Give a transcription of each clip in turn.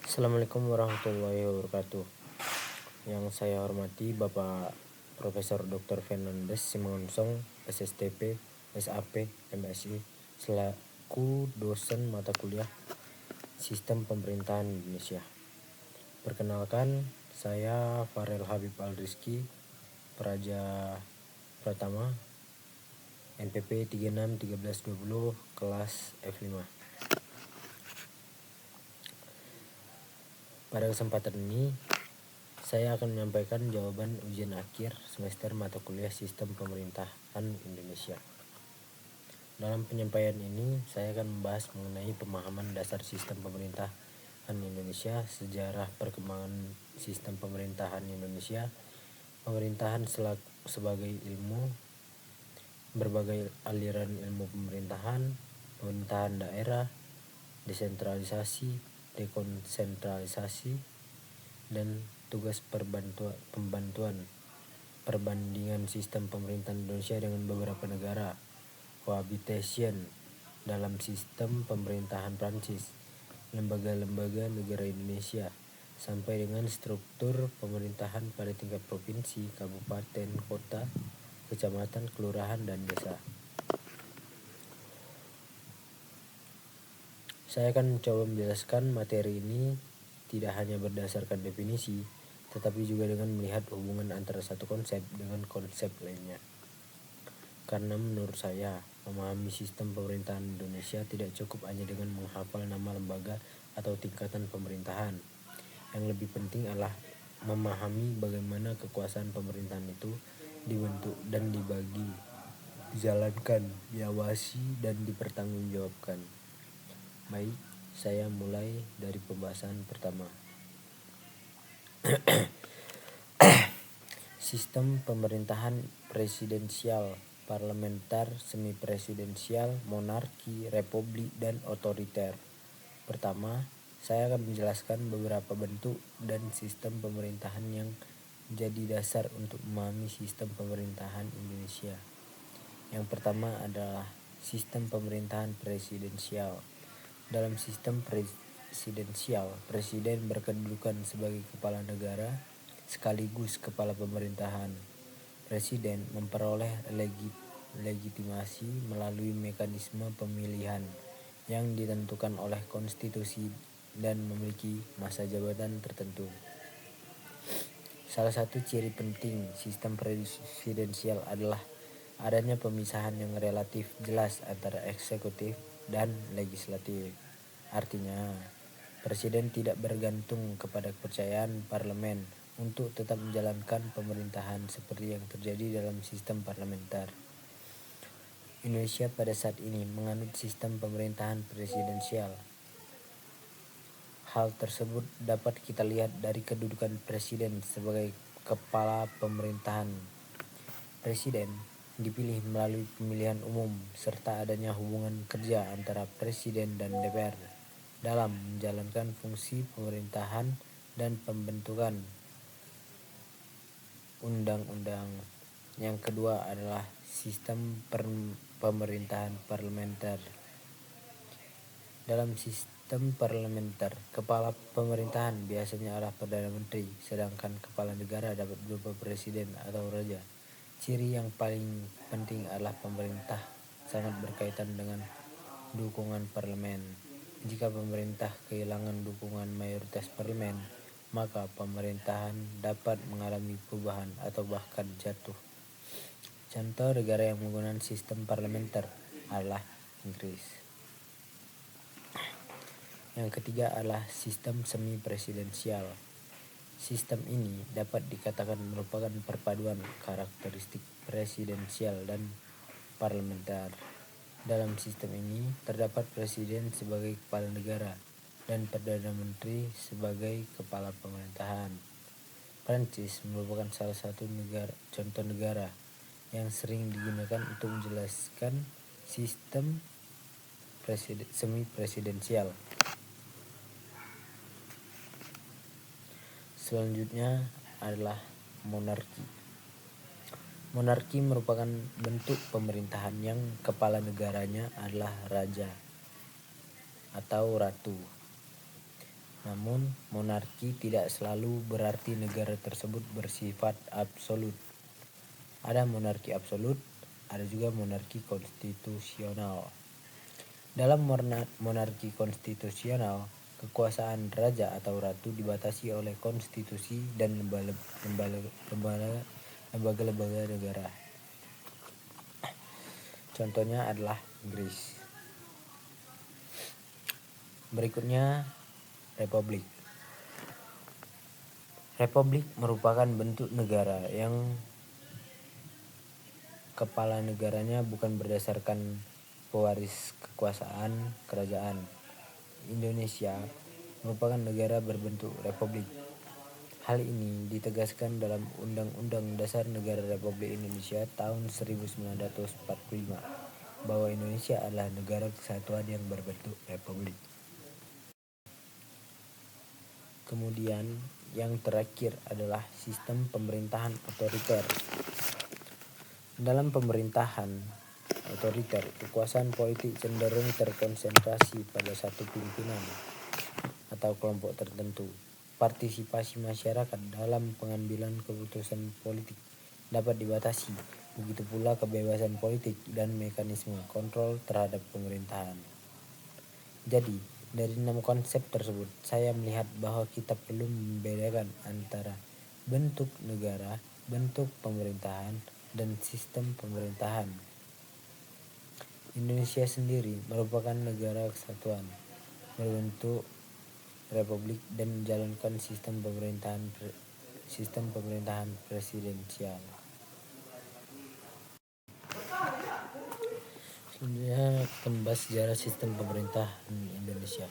Assalamualaikum warahmatullahi wabarakatuh. Yang saya hormati Bapak Profesor Dr. Fernandes Simonsong, SSTP, SAP, MSI, selaku dosen mata kuliah Sistem Pemerintahan Indonesia. Perkenalkan, saya Farel Habib Al-Rizki, Praja Pratama, NPP 361320, kelas F5. Pada kesempatan ini, saya akan menyampaikan jawaban ujian akhir semester mata kuliah Sistem Pemerintahan Indonesia. Dalam penyampaian ini, saya akan membahas mengenai pemahaman dasar sistem pemerintahan Indonesia, sejarah perkembangan sistem pemerintahan Indonesia, pemerintahan sebagai ilmu, berbagai aliran ilmu pemerintahan, pemerintahan daerah, desentralisasi, dekonsentralisasi, dan tugas perbandingan sistem pemerintahan Indonesia dengan beberapa negara, cohabitation dalam sistem pemerintahan Prancis, lembaga-lembaga negara Indonesia, sampai dengan struktur pemerintahan pada tingkat provinsi, kabupaten, kota, kecamatan, kelurahan, dan desa. Saya akan mencoba menjelaskan materi ini tidak hanya berdasarkan definisi, tetapi juga dengan melihat hubungan antara satu konsep dengan konsep lainnya. Karena menurut saya, memahami sistem pemerintahan Indonesia tidak cukup hanya dengan menghafal nama lembaga atau tingkatan pemerintahan. Yang lebih penting adalah memahami bagaimana kekuasaan pemerintahan itu dibentuk dan dibagi, dijalankan, diawasi, dan dipertanggungjawabkan. Baik, saya mulai dari pembahasan pertama. Sistem pemerintahan presidensial, parlementer, semi-presidensial, monarki, republik, dan otoriter. Pertama, saya akan menjelaskan beberapa bentuk dan sistem pemerintahan yang jadi dasar untuk memahami sistem pemerintahan Indonesia. Yang pertama adalah sistem pemerintahan presidensial. Dalam sistem presidensial, presiden berkedudukan sebagai kepala negara sekaligus kepala pemerintahan. Presiden memperoleh legitimasi melalui mekanisme pemilihan yang ditentukan oleh konstitusi dan memiliki masa jabatan tertentu. Salah satu ciri penting sistem presidensial adalah adanya pemisahan yang relatif jelas antara eksekutif dan legislatif. Artinya, presiden tidak bergantung kepada kepercayaan parlemen untuk tetap menjalankan pemerintahan seperti yang terjadi dalam sistem parlementer. Indonesia pada saat ini menganut sistem pemerintahan presidensial. Hal tersebut dapat kita lihat dari kedudukan presiden sebagai kepala pemerintahan. Presiden dipilih melalui pemilihan umum serta adanya hubungan kerja antara presiden dan DPR dalam menjalankan fungsi pemerintahan dan pembentukan undang-undang. Yang kedua adalah sistem pemerintahan parlementer. Dalam sistem parlementer, kepala pemerintahan biasanya adalah Perdana Menteri, sedangkan kepala negara dapat berupa presiden atau raja. Ciri yang paling penting adalah pemerintah sangat berkaitan dengan dukungan parlemen. Jika pemerintah kehilangan dukungan mayoritas parlemen, maka pemerintahan dapat mengalami perubahan atau bahkan jatuh. Contoh negara yang menggunakan sistem parlementer adalah Inggris. Yang ketiga adalah sistem semi-presidensial. Sistem ini dapat dikatakan merupakan perpaduan karakteristik presidensial dan parlementer. Dalam sistem ini terdapat presiden sebagai kepala negara dan Perdana Menteri sebagai kepala pemerintahan. Prancis merupakan salah satu contoh negara yang sering digunakan untuk menjelaskan sistem semi-presidensial. Selanjutnya adalah monarki. Monarki merupakan bentuk pemerintahan yang kepala negaranya adalah raja. atau ratu. Namun, monarki tidak selalu berarti negara tersebut bersifat absolut. Ada monarki absolut, ada juga monarki konstitusional. Dalam monarki konstitusional, kekuasaan raja atau ratu dibatasi oleh konstitusi dan lembaga-lembaga negara. Contohnya adalah Inggris. Berikutnya, republik. Republik merupakan bentuk negara yang kepala negaranya bukan berdasarkan pewaris kekuasaan kerajaan. Indonesia merupakan negara berbentuk republik. Hal ini ditegaskan dalam Undang-Undang Dasar Negara Republik Indonesia tahun 1945 bahwa Indonesia adalah negara kesatuan yang berbentuk republik. Kemudian yang terakhir adalah sistem pemerintahan otoriter. Dalam pemerintahan otoriter, kekuasaan politik cenderung terkonsentrasi pada satu pimpinan atau kelompok tertentu. Partisipasi masyarakat dalam pengambilan keputusan politik dapat dibatasi, begitu pula kebebasan politik dan mekanisme kontrol terhadap pemerintahan. Jadi, dari 6 konsep tersebut, saya melihat bahwa kita perlu membedakan antara bentuk negara, bentuk pemerintahan, dan sistem pemerintahan. Indonesia sendiri merupakan negara kesatuan, berbentuk republik dan menjalankan sistem pemerintahan presidensial. Selanjutnya kita membahas sejarah sistem pemerintahan Indonesia.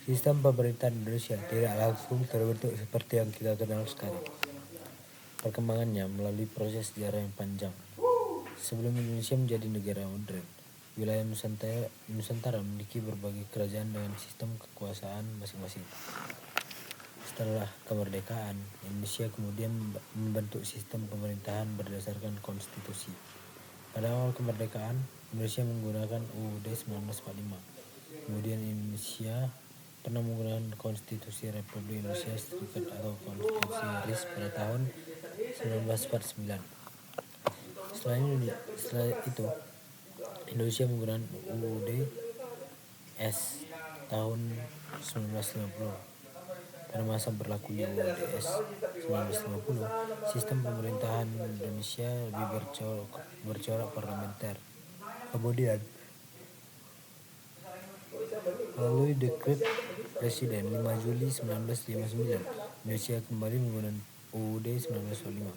Sistem pemerintahan Indonesia tidak langsung terbentuk seperti yang kita kenal sekarang. Perkembangannya melalui proses sejarah yang panjang. Sebelum Indonesia menjadi negara modern, wilayah Nusantara memiliki berbagai kerajaan dengan sistem kekuasaan masing-masing. Setelah kemerdekaan, Indonesia kemudian membentuk sistem pemerintahan berdasarkan konstitusi. Pada awal kemerdekaan, Indonesia menggunakan UUD 1945. Kemudian Indonesia pernah menggunakan Konstitusi Republik Indonesia Serikat atau Konstitusi RIS pada tahun 1949. Setelah itu, Indonesia menggunakan UUD S tahun 1950. Pada masa berlakunya UUD S 1950, sistem pemerintahan Indonesia lebih bercorak parlementer. Kemudian, melalui dekret Presiden 5 Juli 1959, Indonesia kembali menggunakan UUD 1945.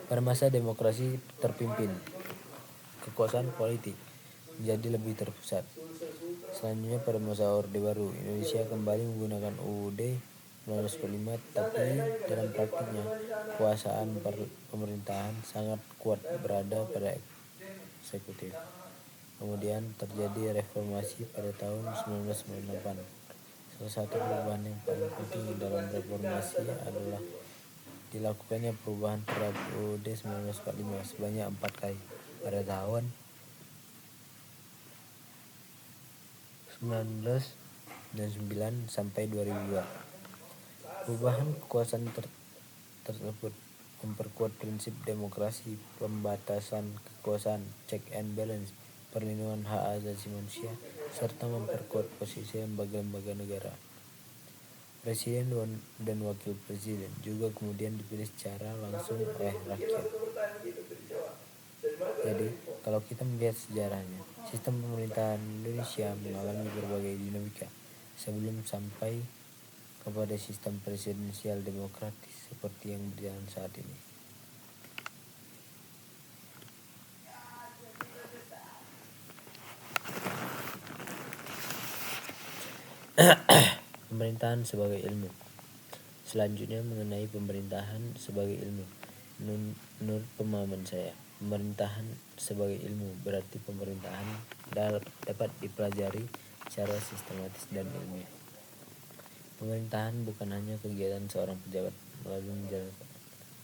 Pada masa demokrasi terpimpin, kekuasaan politik menjadi lebih terpusat. Selanjutnya pada masa Orde Baru, Indonesia kembali menggunakan UUD 1945, tapi dalam praktiknya kekuasaan pemerintahan sangat kuat berada pada eksekutif. Kemudian terjadi reformasi pada tahun 1998. Salah satu perubahan yang paling penting dalam reformasi adalah dilakukannya perubahan terhadap UUD 1945 sebanyak 4 kali pada tahun 1999 sampai 2002. Perubahan kekuasaan tersebut memperkuat prinsip demokrasi, pembatasan kekuasaan, check and balance, perlindungan hak asasi manusia, serta memperkuat posisi lembaga-lembaga negara. Presiden dan wakil presiden juga kemudian dipilih secara langsung oleh rakyat. Jadi, kalau kita melihat sejarahnya, sistem pemerintahan Indonesia mengalami berbagai dinamika sebelum sampai kepada sistem presidensial demokratis seperti yang berjalan saat ini. Pemerintahan sebagai ilmu. Selanjutnya mengenai pemerintahan sebagai ilmu. Menurut pemahaman saya, pemerintahan sebagai ilmu berarti pemerintahan dapat dipelajari secara sistematis dan ilmiah. Pemerintahan bukan hanya kegiatan seorang pejabat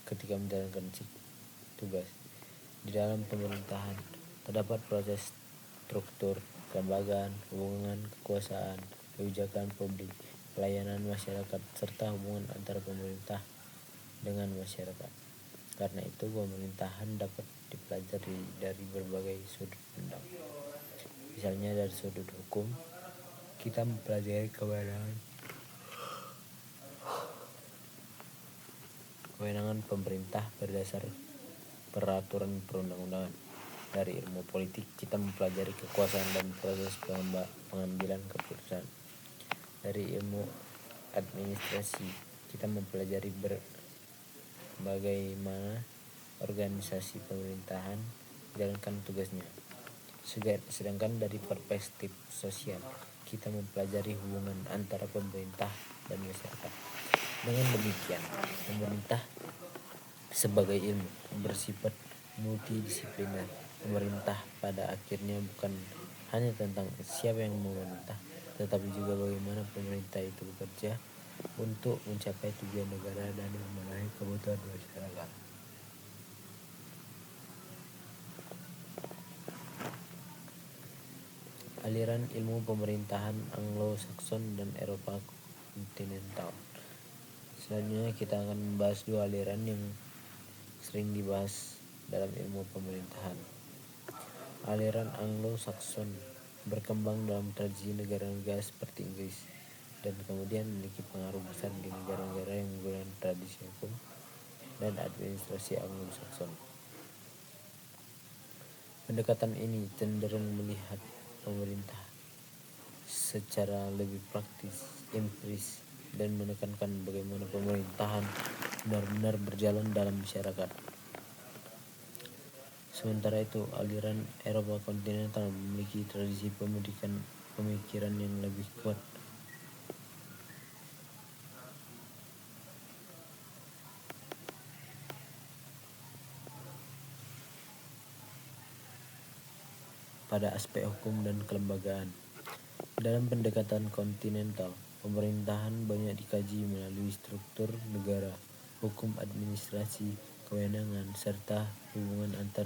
ketika menjalankan tugas. Di dalam pemerintahan Terdapat proses struktur, kelembagaan, hubungan kekuasaan, kebijakan publik, pelayanan masyarakat, serta hubungan antara pemerintah dengan masyarakat. Karena itu, pemerintahan dapat dipelajari dari berbagai sudut pandang. Misalnya dari sudut hukum, kita mempelajari kewenangan pemerintah berdasar peraturan perundang-undangan. Dari ilmu politik, kita mempelajari kekuasaan dan proses pengambilan keputusan. Dari ilmu administrasi, kita mempelajari bagaimana organisasi pemerintahan menjalankan tugasnya. Sedangkan dari perspektif sosial, kita mempelajari hubungan antara pemerintah dan masyarakat. Dengan demikian, pemerintah sebagai ilmu bersifat multidisipliner. Pemerintah pada akhirnya bukan hanya tentang siapa yang memerintah, tetapi juga bagaimana pemerintah itu bekerja untuk mencapai tujuan negara dan memenuhi kebutuhan masyarakat. Aliran ilmu pemerintahan Anglo-Saxon dan Eropa kontinental. Selanjutnya kita akan membahas dua aliran yang sering dibahas dalam ilmu pemerintahan. Aliran Anglo-Saxon berkembang dalam tradisi negara-negara seperti Inggris dan kemudian memiliki pengaruh besar di negara-negara yang menggunakan tradisi hukum dan administrasi Anglo-Saxon. Pendekatan ini cenderung melihat pemerintah secara lebih praktis, empiris, dan menekankan bagaimana pemerintahan benar-benar berjalan dalam masyarakat. Sementara itu, aliran Eropa kontinental memiliki tradisi pemikiran yang lebih kuat. Pada aspek hukum dan kelembagaan. Dalam pendekatan kontinental, pemerintahan banyak dikaji melalui struktur negara, hukum administrasi, kewenangan, serta hubungan antar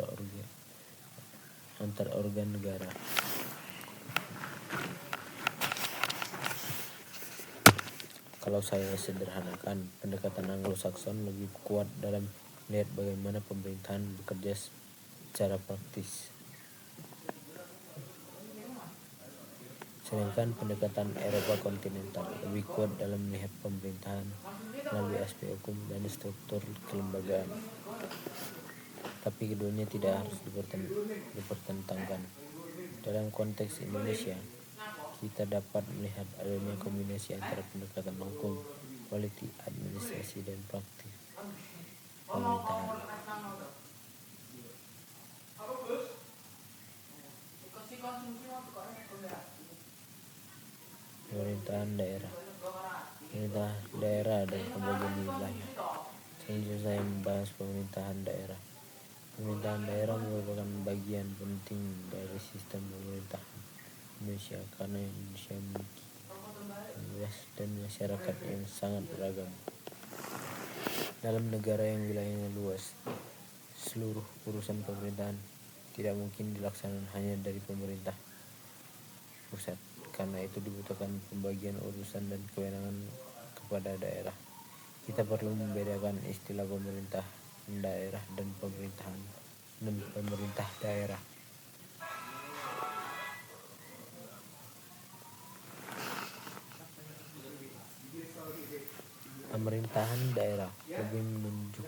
organ negara. Kalau saya sederhanakan, pendekatan Anglo-Saxon lebih kuat dalam melihat bagaimana pemerintahan bekerja secara praktis. Sedangkan pendekatan Eropa kontinental lebih kuat dalam melihat pemerintahan melalui aspek hukum dan struktur kelembagaan. Tapi keduanya tidak harus dipertentangkan. Dalam konteks Indonesia, kita dapat melihat adanya kombinasi antara pendekatan hukum, politik, administrasi, dan praktik pemerintahan. Pemerintahan daerah. Pemerintah daerah dan pembagian wilayah. Selanjutnya saya membahas pemerintahan daerah. Pemerintahan daerah merupakan bagian penting dari sistem pemerintahan Indonesia karena Indonesia memiliki luas dan masyarakat yang sangat beragam. Dalam negara yang wilayahnya luas, seluruh urusan pemerintahan tidak mungkin dilaksanakan hanya dari pemerintah pusat. Karena itu dibutuhkan pembagian urusan dan kewenangan kepada daerah. Kita perlu membedakan istilah pemerintah daerah dan pemerintah daerah. Pemerintahan daerah lebih menunjuk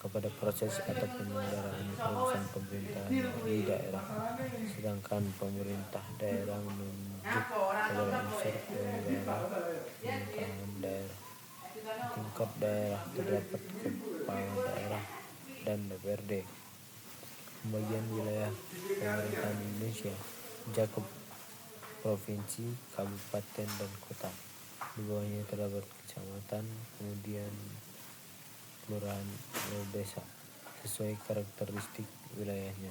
kepada proses atau penyelenggaraan urusan pemerintahan di daerah, sedangkan pemerintah daerah menunjuk kepada unsur penyelenggara pemerintahan daerah. Di tingkat daerah terdapat kepala daerah dan DPRD. Pembagian wilayah pemerintahan Indonesia mencakup provinsi, kabupaten, dan kota. Di bawahnya terdapat kecamatan, kemudian kelurahan atau desa sesuai karakteristik wilayahnya.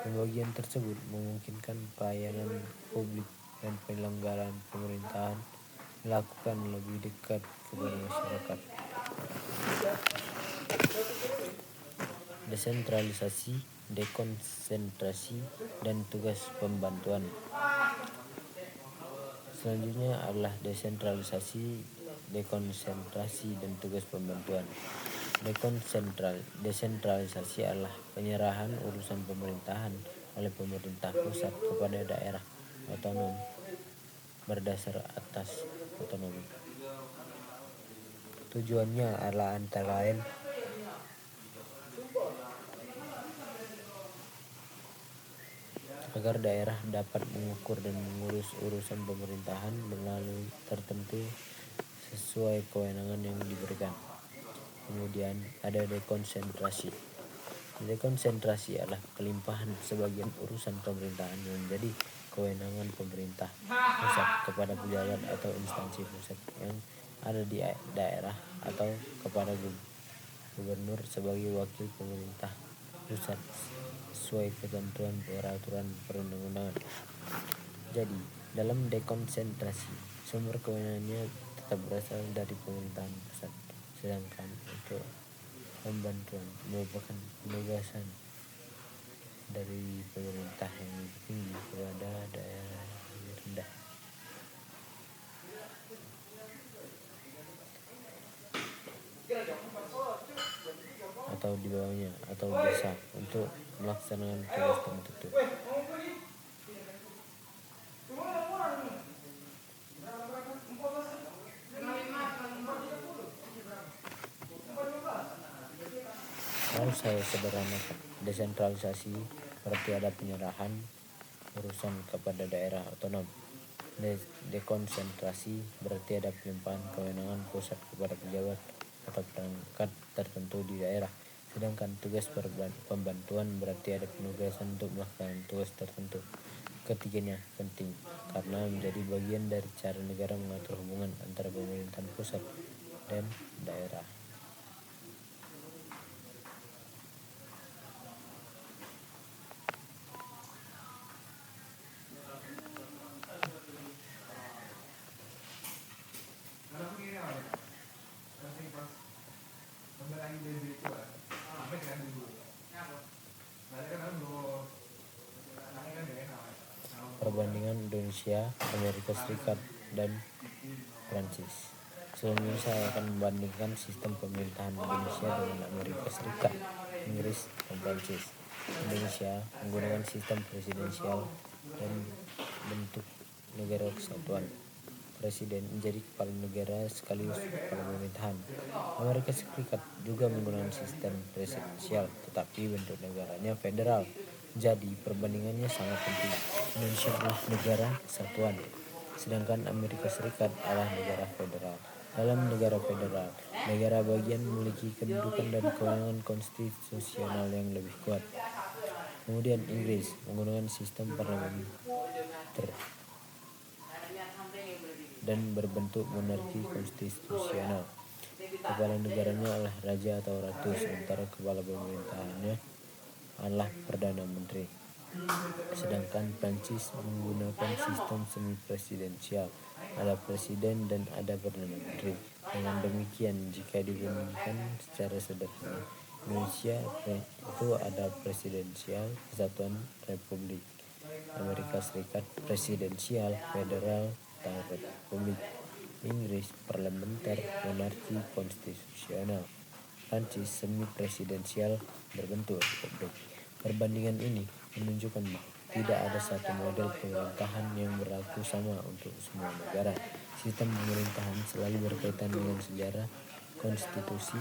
Pembagian tersebut memungkinkan pelayanan publik dan penyelenggaraan pemerintahan dilakukan lebih dekat kepada masyarakat. desentralisasi, dekonsentrasi, dan tugas pembantuan. Selanjutnya adalah desentralisasi, dekonsentrasi, dan tugas pembantuan. Desentralisasi adalah penyerahan urusan pemerintahan oleh pemerintah pusat kepada daerah otonom berdasar atas otonomi. Tujuannya adalah antara lain agar daerah dapat mengukur dan mengurus urusan pemerintahan melalui tertentu sesuai kewenangan yang diberikan. Kemudian ada dekonsentrasi. Dekonsentrasi adalah pelimpahan sebagian urusan pemerintahan yang menjadi kewenangan pemerintah pusat kepada pejabat atau instansi pusat yang ada di daerah atau kepada gubernur sebagai wakil pemerintah pusat sesuai ketentuan peraturan perundang-undangan. Jadi, dalam dekonsentrasi, sumber kewenangannya tetap berasal dari pemerintahan pusat, sedangkan untuk pembantuan merupakan penugasan dari pemerintah yang lebih tinggi kepada daerah yang lebih rendah. Atau di bawahnya atau desa untuk melaksanakan tugas tertentu. Kalau saya sederhanakan, desentralisasi berarti ada penyerahan urusan kepada daerah otonom. Dekonsentrasi berarti ada pelimpahan kewenangan pusat kepada pejabat atau perangkat tertentu di daerah. Sedangkan tugas pembantuan berarti ada penugasan untuk melaksanakan tugas tertentu. Ketiganya penting karena menjadi bagian dari cara negara mengatur hubungan antara pemerintahan pusat dan daerah. Perbandingan Indonesia, Amerika Serikat, dan Prancis. Sebelumnya saya akan membandingkan sistem pemerintahan Indonesia dengan Amerika Serikat, Inggris, dan Prancis. Indonesia menggunakan sistem presidensial dan bentuk negara kesatuan. Presiden menjadi kepala negara sekaligus kepala pemerintahan. Amerika Serikat juga menggunakan sistem presidensial, tetapi bentuk negaranya federal. Jadi perbandingannya sangat penting. Indonesia adalah negara kesatuan, sedangkan Amerika Serikat adalah negara federal. Dalam negara federal, negara bagian memiliki kedudukan dan kewenangan konstitusional yang lebih kuat. Kemudian Inggris menggunakan sistem parlementer dan berbentuk monarki konstitusional. Kepala negaranya adalah raja atau ratu, sementara kepala pemerintahannya adalah perdana menteri. Sedangkan Prancis menggunakan sistem semi presidensial, ada presiden dan ada perdana menteri. Dengan demikian, jika dibandingkan secara sederhana, Indonesia itu ada presidensial, kesatuan, republik. Amerika Serikat presidensial, federal, atau republik. Inggris parlementer, monarki konstitusional. Prancis semi presidensial, berbentuk republik. Perbandingan ini menunjukkan bahwa tidak ada satu model pemerintahan yang berlaku sama untuk semua negara. Sistem pemerintahan selalu berkaitan dengan sejarah, konstitusi,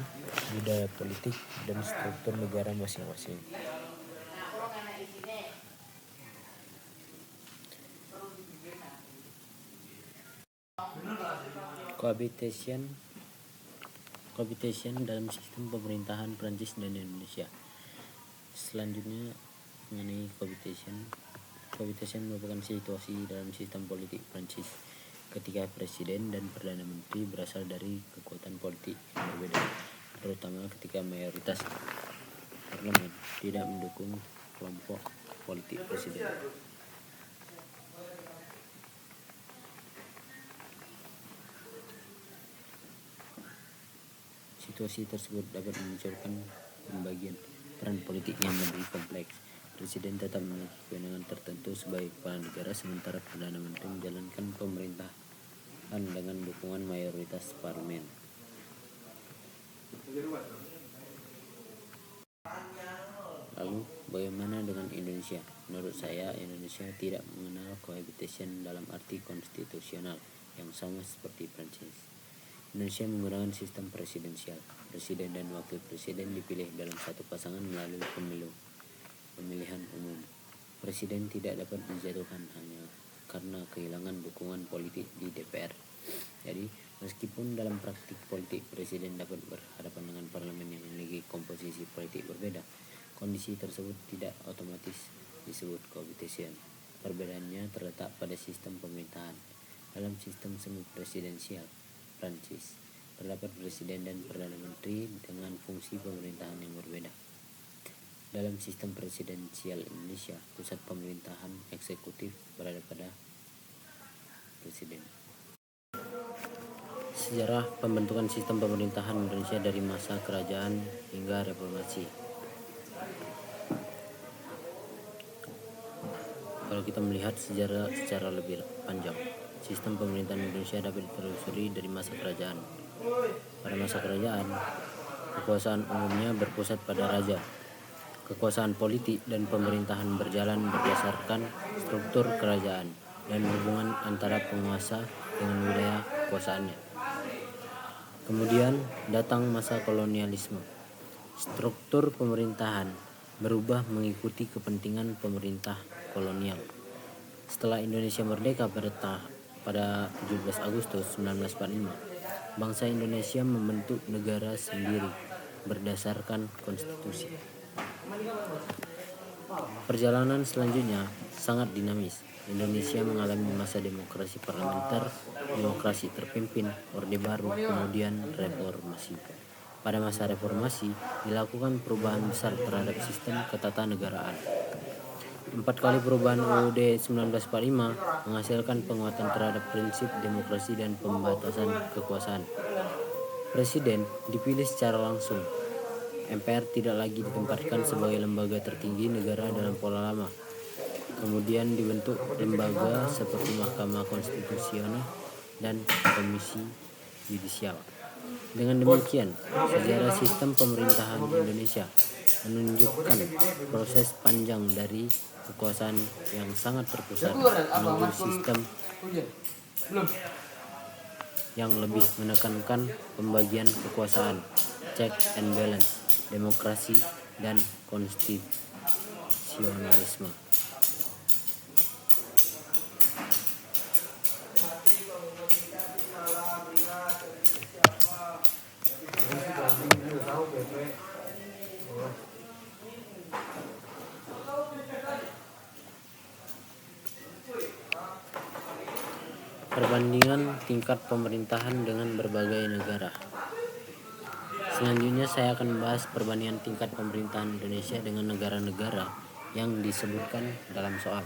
budaya politik, dan struktur negara masing-masing. Cohabitation dalam sistem pemerintahan Prancis dan Indonesia. Selanjutnya mengenai cohabitation. Cohabitation merupakan situasi dalam sistem politik Prancis ketika presiden dan perdana menteri berasal dari kekuatan politik yang berbeda, terutama ketika mayoritas parlemen tidak mendukung kelompok politik presiden. Situasi tersebut dapat memunculkan pembagian peran politik yang lebih kompleks. Presiden tetap memiliki kewenangan tertentu sebagai kepala negara, sementara Perdana Menteri menjalankan pemerintahan dengan dukungan mayoritas parlemen. Lalu, bagaimana dengan Indonesia? Menurut saya, Indonesia tidak mengenal cohabitation dalam arti konstitusional yang sama seperti Prancis. Indonesia menggunakan sistem presidensial. Presiden dan wakil presiden dipilih dalam satu pasangan melalui pemilihan umum. Presiden tidak dapat dijatuhkan hanya karena kehilangan dukungan politik di DPR. Jadi, meskipun dalam praktik politik presiden dapat berhadapan dengan parlemen yang memiliki komposisi politik berbeda, kondisi tersebut tidak otomatis disebut cohabitation. Perbedaannya terletak pada sistem pemerintahan. Dalam sistem semi presidensial Prancis, terdapat presiden dan perdana menteri dengan fungsi pemerintahan yang berbeda. Dalam sistem presidensial Indonesia, pusat pemerintahan eksekutif berada pada presiden. Sejarah pembentukan sistem pemerintahan Indonesia dari masa kerajaan hingga reformasi. Kalau kita melihat sejarah secara lebih panjang, sistem pemerintahan Indonesia dapat ditelusuri dari masa kerajaan. Pada masa kerajaan, kekuasaan umumnya berpusat pada raja. Kekuasaan politik dan pemerintahan berjalan berdasarkan struktur kerajaan dan hubungan antara penguasa dengan wilayah kekuasaannya. Kemudian datang masa kolonialisme. Struktur pemerintahan berubah mengikuti kepentingan pemerintah kolonial. Setelah Indonesia merdeka pada 17 Agustus 1945, bangsa Indonesia membentuk negara sendiri berdasarkan konstitusi. Perjalanan selanjutnya sangat dinamis. Indonesia mengalami masa demokrasi parlementer, demokrasi terpimpin, Orde Baru, kemudian reformasi. Pada masa reformasi, dilakukan perubahan besar terhadap sistem ketatanegaraan. 4 kali perubahan UUD 1945 menghasilkan penguatan terhadap prinsip demokrasi dan pembatasan kekuasaan. Presiden dipilih secara langsung. MPR tidak lagi ditempatkan sebagai lembaga tertinggi negara dalam pola lama. Kemudian dibentuk lembaga seperti Mahkamah Konstitusional dan Komisi Yudisial. Dengan demikian, sejarah sistem pemerintahan Indonesia menunjukkan proses panjang dari kekuasaan yang sangat terpusat menuju sistem yang lebih menekankan pembagian kekuasaan, check and balance, demokrasi, dan konstitusionalisme. Perbandingan tingkat pemerintahan dengan berbagai negara. Selanjutnya saya akan membahas perbandingan tingkat pemerintahan Indonesia dengan negara-negara yang disebutkan dalam soal.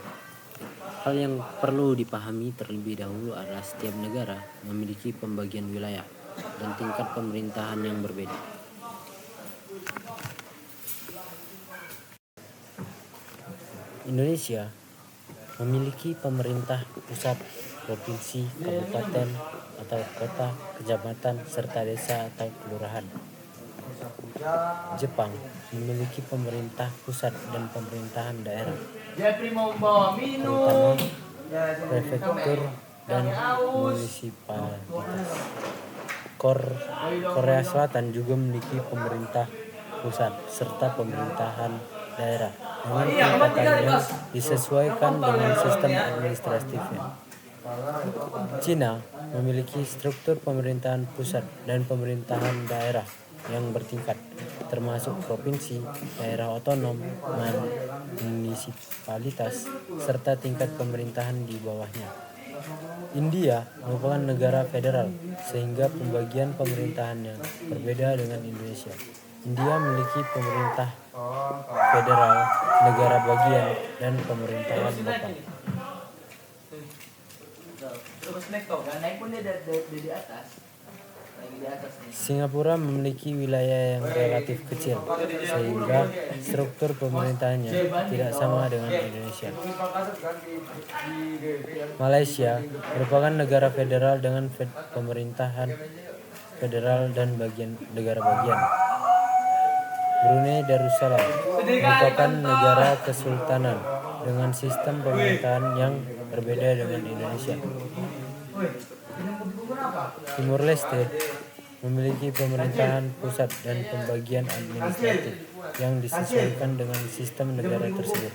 Hal yang perlu dipahami terlebih dahulu adalah setiap negara memiliki pembagian wilayah dan tingkat pemerintahan yang berbeda. Indonesia memiliki pemerintah pusat, provinsi, kabupaten atau kota, kecamatan, serta desa atau kelurahan. Jepang memiliki pemerintah pusat dan pemerintahan daerah, terutama prefektur dan munisipalitas. Korea Selatan juga memiliki pemerintah pusat serta pemerintahan daerah dengan tingkatan yang disesuaikan dengan sistem administratifnya. Cina memiliki struktur pemerintahan pusat dan pemerintahan daerah yang bertingkat, termasuk provinsi, daerah otonom, dan munisipalitas, serta tingkat pemerintahan di bawahnya. India merupakan negara federal, sehingga pembagian pemerintahannya berbeda dengan Indonesia. India memiliki pemerintah federal, negara bagian, dan pemerintahan lokal. Singapura memiliki wilayah yang relatif kecil, sehingga struktur pemerintahannya tidak sama dengan Indonesia. Malaysia merupakan negara federal dengan pemerintahan federal dan negara bagian. Brunei Darussalam merupakan negara kesultanan dengan sistem pemerintahan yang berbeda dengan Indonesia. Timur Leste memiliki pemerintahan pusat dan pembagian administratif yang disesuaikan dengan sistem negara tersebut.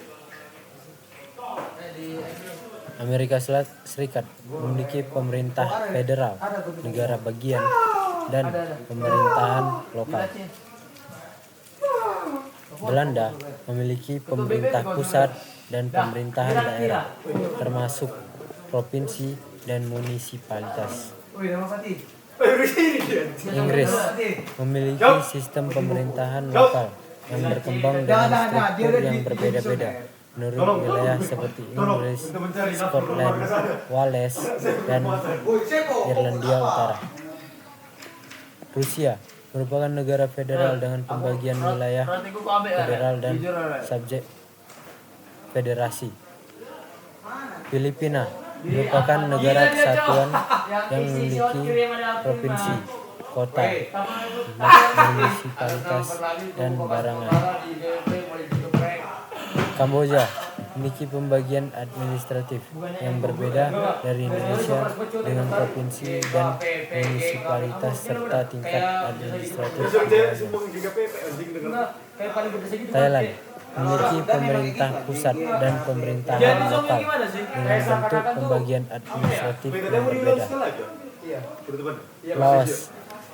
Amerika Serikat memiliki pemerintah federal, negara bagian, dan pemerintahan lokal. Belanda memiliki pemerintah pusat dan pemerintahan daerah, termasuk provinsi dan munisipalitas. Inggris memiliki sistem pemerintahan lokal yang berkembang dengan struktur yang berbeda-beda menurut wilayah seperti Inggris, Scotland, Wales, dan Irlandia Utara. Rusia merupakan negara federal dengan pembagian wilayah federal dan subjek federasi. Filipina merupakan negara kesatuan yang memiliki provinsi, kota, munisipalitas, dan barangan. Kamboja memiliki pembagian administratif yang berbeda dari Indonesia dengan provinsi dan munisipalitas serta tingkat administratif di bawahnya. Thailand memiliki pemerintah pusat dan pemerintahan lokal dengan bentuk pembagian administratif yang berbeda. Laos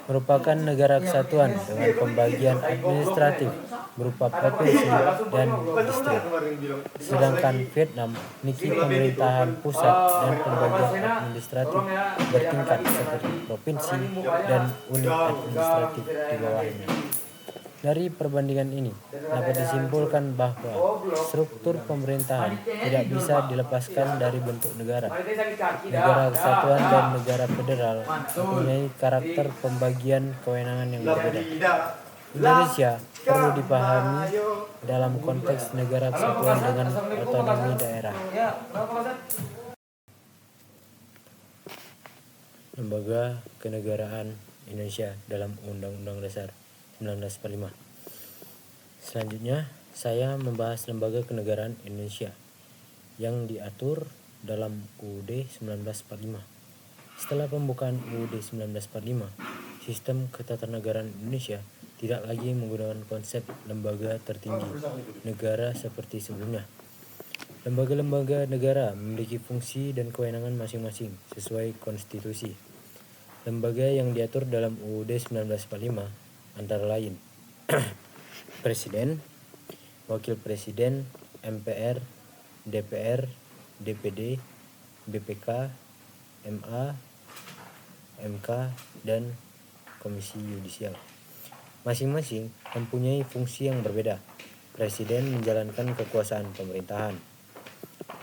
merupakan negara kesatuan dengan pembagian administratif berupa provinsi dan distrik. Sedangkan Vietnam memiliki pemerintahan pusat dan pembagian administratif bertingkat seperti provinsi dan unit administratif di bawahnya. Dari perbandingan ini, dapat disimpulkan bahwa struktur pemerintahan tidak bisa dilepaskan dari bentuk negara. Negara kesatuan dan negara federal mempunyai karakter pembagian kewenangan yang berbeda. Indonesia perlu dipahami dalam konteks negara kesatuan dengan otonomi daerah. Lembaga Kenegaraan Indonesia dalam Undang-Undang Dasar 1945. Selanjutnya, saya membahas Lembaga Kenegaraan Indonesia yang diatur dalam UUD 1945. Setelah pembukaan UUD 1945, sistem ketatanegaraan Indonesia tidak lagi menggunakan konsep lembaga tertinggi negara seperti sebelumnya. Lembaga-lembaga negara memiliki fungsi dan kewenangan masing-masing sesuai konstitusi. Lembaga yang diatur dalam UUD 1945 antara lain Presiden, Wakil Presiden, MPR, DPR, DPD, BPK, MA, MK, dan Komisi Yudisial. Masing-masing mempunyai fungsi yang berbeda. Presiden menjalankan kekuasaan pemerintahan.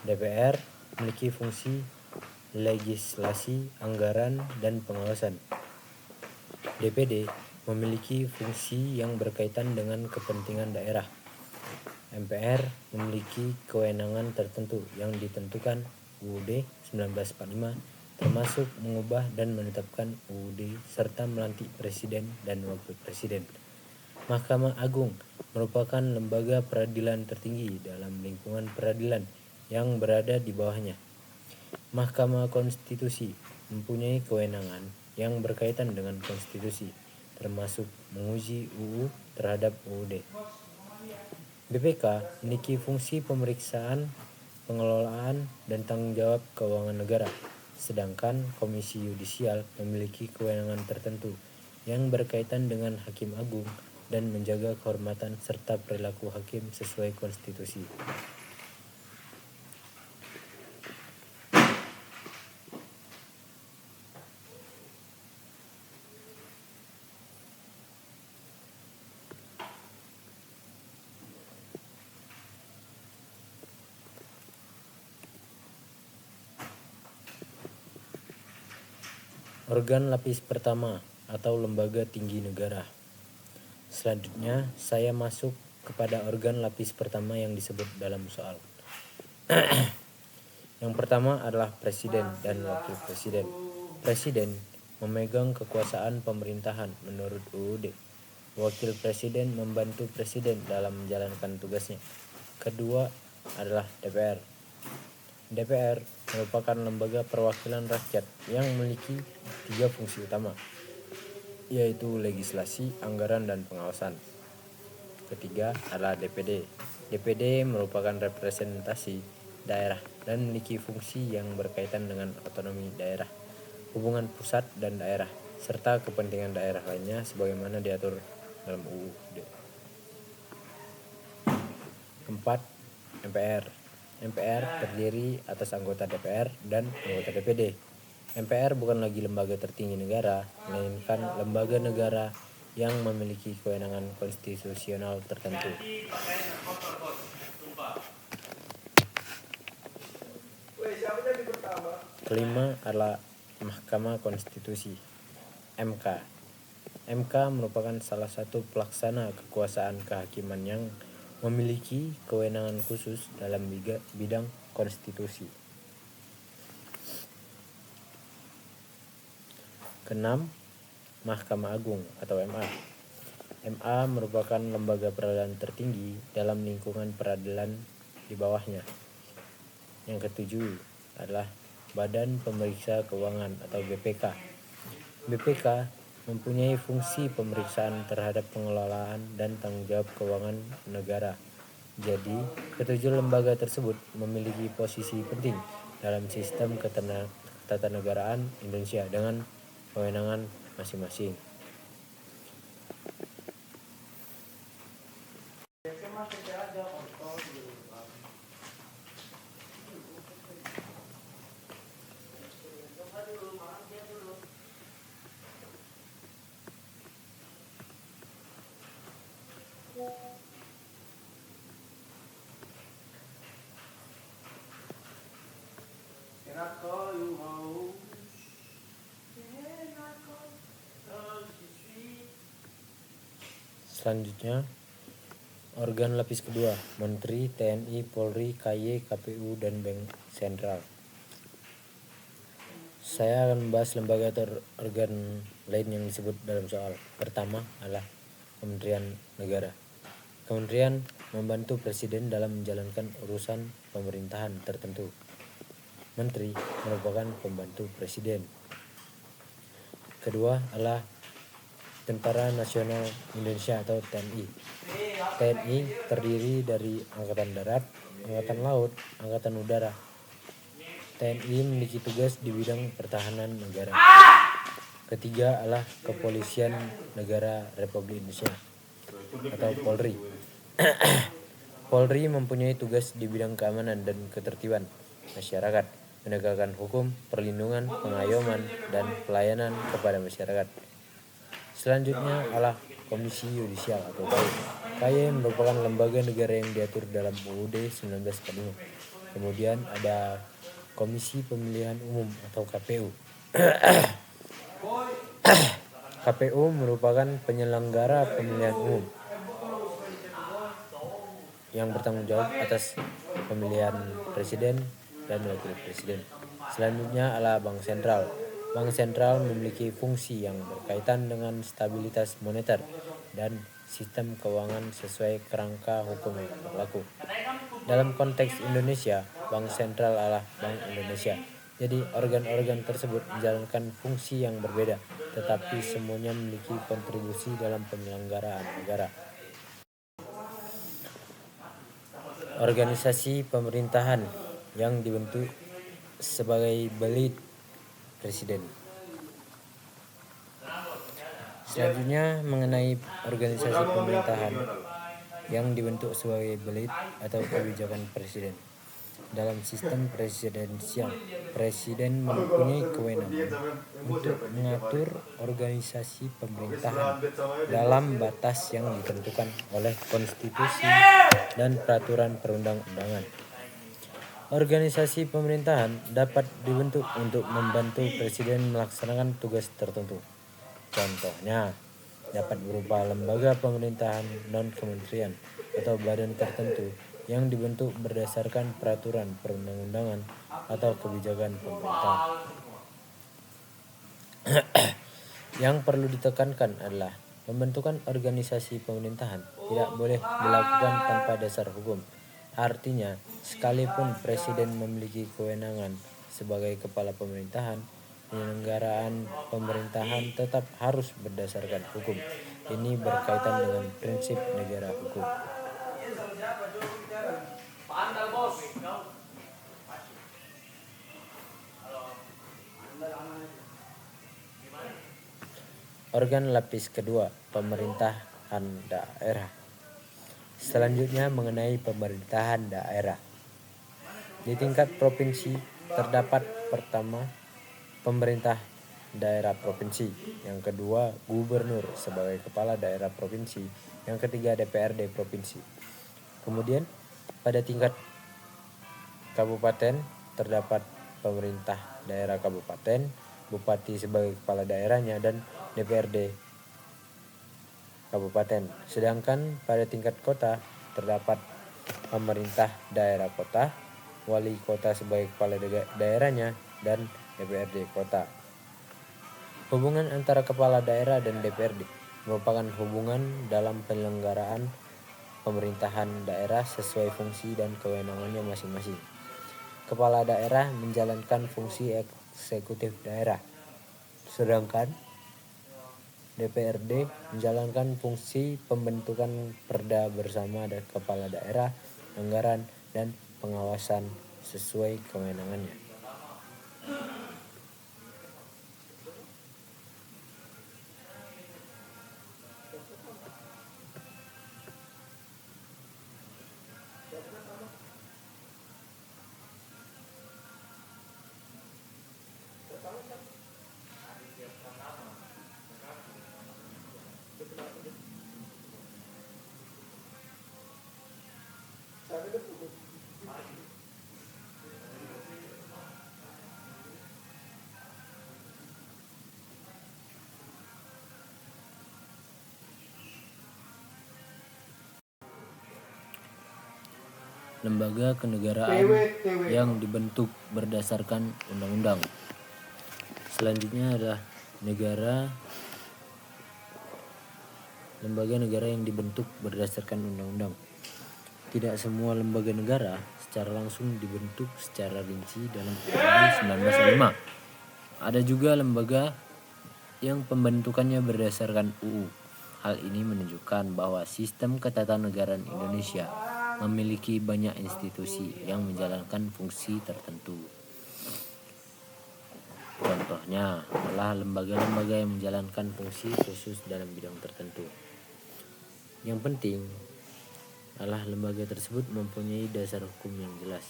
DPR memiliki fungsi legislasi, anggaran, dan pengawasan. DPD memiliki fungsi yang berkaitan dengan kepentingan daerah. MPR memiliki kewenangan tertentu yang ditentukan UUD 1945, termasuk mengubah dan menetapkan UUD serta melantik presiden dan wakil presiden. Mahkamah Agung merupakan lembaga peradilan tertinggi dalam lingkungan peradilan yang berada di bawahnya. Mahkamah Konstitusi mempunyai kewenangan yang berkaitan dengan konstitusi, termasuk menguji UU terhadap UUD. BPK memiliki fungsi pemeriksaan, pengelolaan, dan tanggung jawab keuangan negara, sedangkan Komisi Yudisial memiliki kewenangan tertentu yang berkaitan dengan Hakim Agung dan menjaga kehormatan serta perilaku hakim sesuai konstitusi. Organ lapis pertama atau lembaga tinggi negara. Selanjutnya, saya masuk kepada organ lapis pertama yang disebut dalam soal. Yang pertama adalah presiden dan wakil presiden. Presiden memegang kekuasaan pemerintahan menurut UUD. Wakil presiden membantu presiden dalam menjalankan tugasnya. Kedua adalah DPR. DPR merupakan lembaga perwakilan rakyat yang memiliki 3 fungsi utama, yaitu legislasi, anggaran, dan pengawasan. Ketiga adalah DPD. DPD merupakan representasi daerah dan memiliki fungsi yang berkaitan dengan otonomi daerah, hubungan pusat dan daerah, serta kepentingan daerah lainnya sebagaimana diatur dalam UUD. Keempat, MPR. MPR terdiri atas anggota DPR dan anggota DPD. MPR bukan lagi lembaga tertinggi negara, melainkan lembaga negara yang memiliki kewenangan konstitusional tertentu. Kelima adalah Mahkamah Konstitusi, MK. MK merupakan salah satu pelaksana kekuasaan kehakiman yang memiliki kewenangan khusus dalam bidang konstitusi. Keenam, Mahkamah Agung atau MA. MA merupakan lembaga peradilan tertinggi dalam lingkungan peradilan di bawahnya. Yang ketujuh adalah Badan Pemeriksa Keuangan atau BPK. BPK mempunyai fungsi pemeriksaan terhadap pengelolaan dan tanggung jawab keuangan negara. Jadi, ketujuh lembaga tersebut memiliki posisi penting dalam sistem ketatanegaraan Indonesia dengan kewenangan masing-masing. Selanjutnya, organ lapis kedua, Menteri, TNI, Polri, KY, KPU, dan Bank Sentral. Saya akan membahas lembaga atau organ lain yang disebut dalam soal. Pertama adalah Kementerian Negara. Kementerian membantu Presiden dalam menjalankan urusan pemerintahan tertentu. Menteri merupakan pembantu Presiden. Kedua adalah Tentara Nasional Indonesia atau TNI. TNI terdiri dari Angkatan Darat, Angkatan Laut, Angkatan Udara. TNI memiliki tugas di bidang pertahanan negara. Ketiga adalah Kepolisian Negara Republik Indonesia atau Polri. Polri mempunyai tugas di bidang keamanan dan ketertiban masyarakat, penegakan hukum, perlindungan, pengayoman, dan pelayanan kepada masyarakat. Selanjutnya adalah Komisi Yudisial atau KY. KY merupakan lembaga negara yang diatur dalam UUD 1945. Kemudian ada Komisi Pemilihan Umum atau KPU. KPU merupakan penyelenggara pemilihan umum yang bertanggung jawab atas pemilihan presiden dan wakil presiden. Selanjutnya adalah Bank Sentral. Bank Sentral memiliki fungsi yang berkaitan dengan stabilitas moneter dan sistem keuangan sesuai kerangka hukum yang berlaku. Dalam konteks Indonesia, Bank Sentral adalah Bank Indonesia. Jadi organ-organ tersebut menjalankan fungsi yang berbeda, tetapi semuanya memiliki kontribusi dalam penyelenggaraan negara. Organisasi pemerintahan yang dibentuk sebagai belit presiden. Selanjutnya mengenai organisasi pemerintahan yang dibentuk sebagai belit atau kebijakan presiden. Dalam sistem presidensial, presiden mempunyai kewenangan untuk mengatur organisasi pemerintahan dalam batas yang ditentukan oleh konstitusi dan peraturan perundang-undangan. Organisasi pemerintahan dapat dibentuk untuk membantu presiden melaksanakan tugas tertentu. Contohnya dapat berupa lembaga pemerintahan non-kementerian atau badan tertentu yang dibentuk berdasarkan peraturan perundang-undangan atau kebijakan pemerintah. Yang perlu ditekankan adalah pembentukan organisasi pemerintahan tidak boleh dilakukan tanpa dasar hukum. Artinya, sekalipun presiden memiliki kewenangan sebagai kepala pemerintahan, penyelenggaraan pemerintahan tetap harus berdasarkan hukum. Ini berkaitan dengan prinsip negara hukum. Organ lapis kedua, pemerintahan daerah. Selanjutnya mengenai pemerintahan daerah. Di tingkat provinsi terdapat pertama pemerintah daerah provinsi, yang kedua gubernur sebagai kepala daerah provinsi, yang ketiga DPRD provinsi. Kemudian pada tingkat kabupaten terdapat pemerintah daerah kabupaten, bupati sebagai kepala daerahnya, dan DPRD kabupaten. Sedangkan pada tingkat kota terdapat pemerintah daerah kota, wali kota sebagai kepala daerahnya, dan DPRD kota. Hubungan antara kepala daerah dan DPRD merupakan hubungan dalam penyelenggaraan pemerintahan daerah sesuai fungsi dan kewenangannya masing-masing. Kepala daerah menjalankan fungsi eksekutif daerah, sedangkan DPRD menjalankan fungsi pembentukan perda bersama kepala daerah, anggaran, dan pengawasan sesuai kewenangannya. Lembaga kenegaraan yang dibentuk berdasarkan undang-undang. Selanjutnya adalah lembaga negara yang dibentuk berdasarkan undang-undang. Tidak semua lembaga negara secara langsung dibentuk secara rinci dalam UUD 1945. Ada juga lembaga yang pembentukannya berdasarkan UU. Hal ini menunjukkan bahwa sistem ketatanegaraan Indonesia memiliki banyak institusi yang menjalankan fungsi tertentu. Contohnya adalah lembaga-lembaga yang menjalankan fungsi khusus dalam bidang tertentu. Yang penting adalah lembaga tersebut mempunyai dasar hukum yang jelas.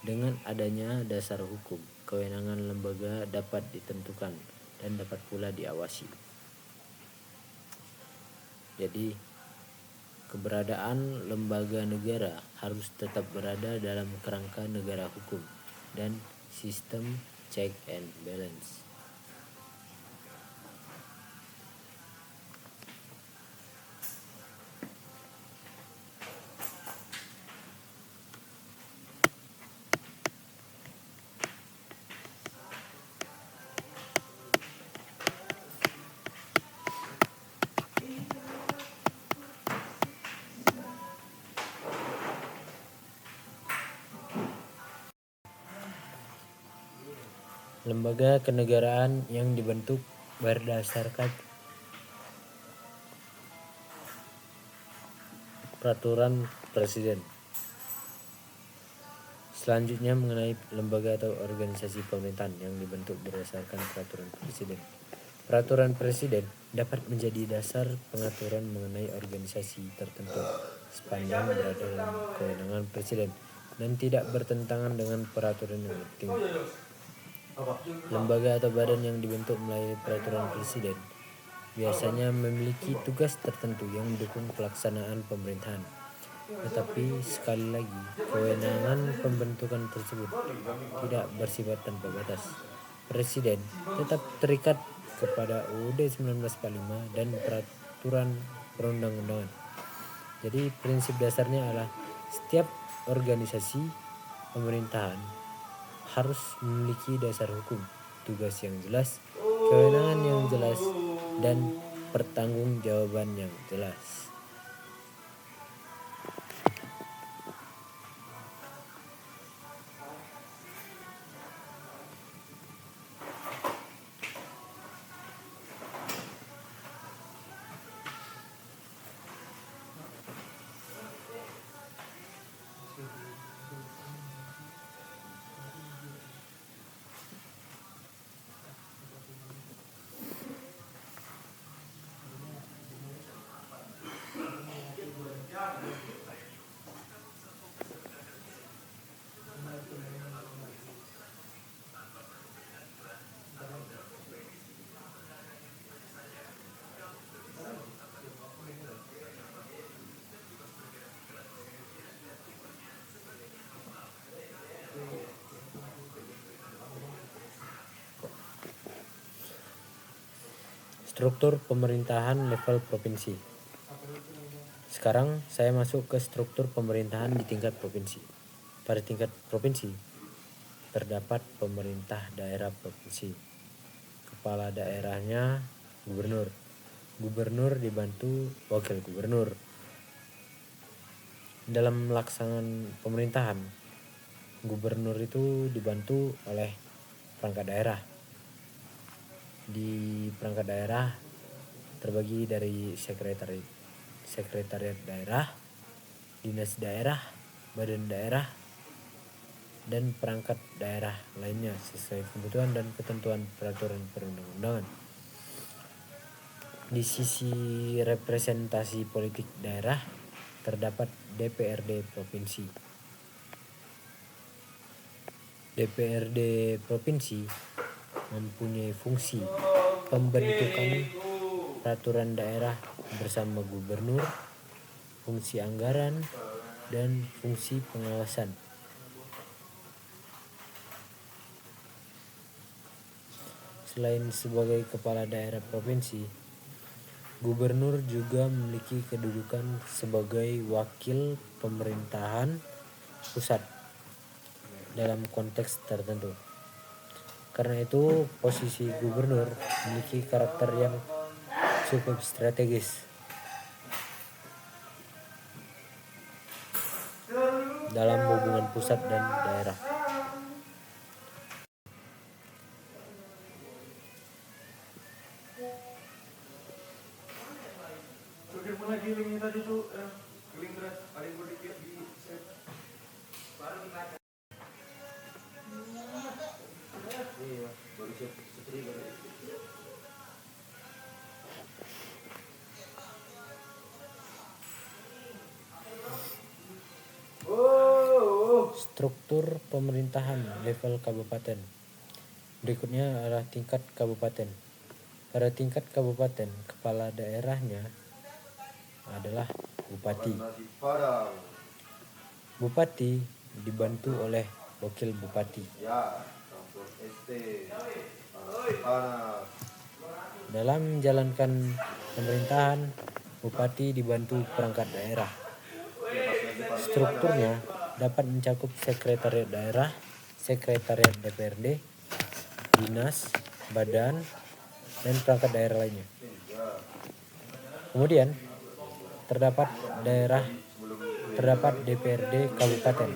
Dengan adanya dasar hukum, kewenangan lembaga dapat ditentukan dan dapat pula diawasi. Jadi, keberadaan lembaga negara harus tetap berada dalam kerangka negara hukum dan sistem check and balance. Lembaga kenegaraan yang dibentuk berdasarkan peraturan presiden. Selanjutnya mengenai lembaga atau organisasi pemerintahan yang dibentuk berdasarkan peraturan presiden. Peraturan presiden dapat menjadi dasar pengaturan mengenai organisasi tertentu sepanjang berada dalam kewenangan presiden dan tidak bertentangan dengan peraturan yang penting. Lembaga atau badan yang dibentuk melalui peraturan presiden biasanya memiliki tugas tertentu yang mendukung pelaksanaan pemerintahan. Tetapi sekali lagi, kewenangan pembentukan tersebut tidak bersifat tanpa batas. Presiden tetap terikat kepada UUD 1945 dan peraturan perundang-undangan. Jadi prinsip dasarnya adalah setiap organisasi pemerintahan harus memiliki dasar hukum, tugas yang jelas, kewenangan yang jelas, dan pertanggungjawaban yang jelas. Struktur pemerintahan level provinsi. Sekarang saya masuk ke struktur pemerintahan di tingkat provinsi. Pada tingkat provinsi terdapat pemerintah daerah provinsi. Kepala daerahnya gubernur. Gubernur dibantu wakil gubernur. Dalam melaksanakan pemerintahan, gubernur itu dibantu oleh perangkat daerah. Di perangkat daerah terbagi dari sekretariat daerah, dinas daerah, badan daerah, dan perangkat daerah lainnya sesuai kebutuhan dan ketentuan peraturan perundang-undangan. Di sisi representasi politik daerah terdapat DPRD provinsi. DPRD provinsi mempunyai fungsi pembentukan peraturan daerah bersama gubernur, fungsi anggaran, dan fungsi pengawasan. Selain sebagai kepala daerah provinsi, gubernur juga memiliki kedudukan sebagai wakil pemerintahan pusat dalam konteks tertentu. Karena itu, posisi gubernur memiliki karakter yang cukup strategis dalam hubungan pusat dan daerah. Struktur pemerintahan level kabupaten. Berikutnya adalah tingkat kabupaten. Pada tingkat kabupaten, kepala daerahnya adalah bupati. Bupati dibantu oleh wakil bupati. Dalam menjalankan pemerintahan, bupati dibantu perangkat daerah. Strukturnya dapat mencakup sekretariat daerah, sekretariat DPRD, dinas, badan, dan perangkat daerah lainnya. Kemudian terdapat DPRD kabupaten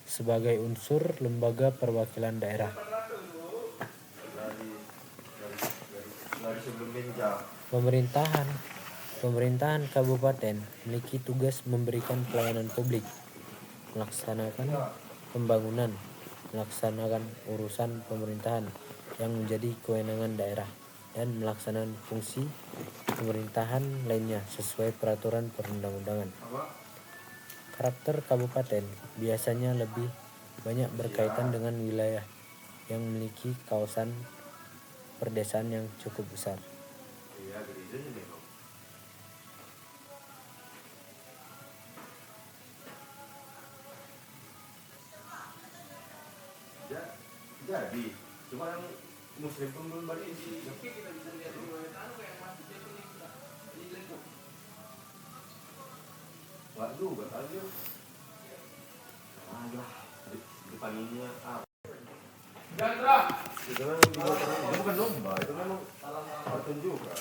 sebagai unsur lembaga perwakilan daerah. Pemerintahan kabupaten memiliki tugas memberikan pelayanan publik, melaksanakan pembangunan, melaksanakan urusan pemerintahan yang menjadi kewenangan daerah, dan melaksanakan fungsi pemerintahan lainnya sesuai peraturan perundang-undangan. Karakter kabupaten biasanya lebih banyak berkaitan dengan wilayah yang memiliki kawasan perdesaan yang cukup besar. Jadi, cuma yang Itu kan bukan lomba, itu memang paten juga.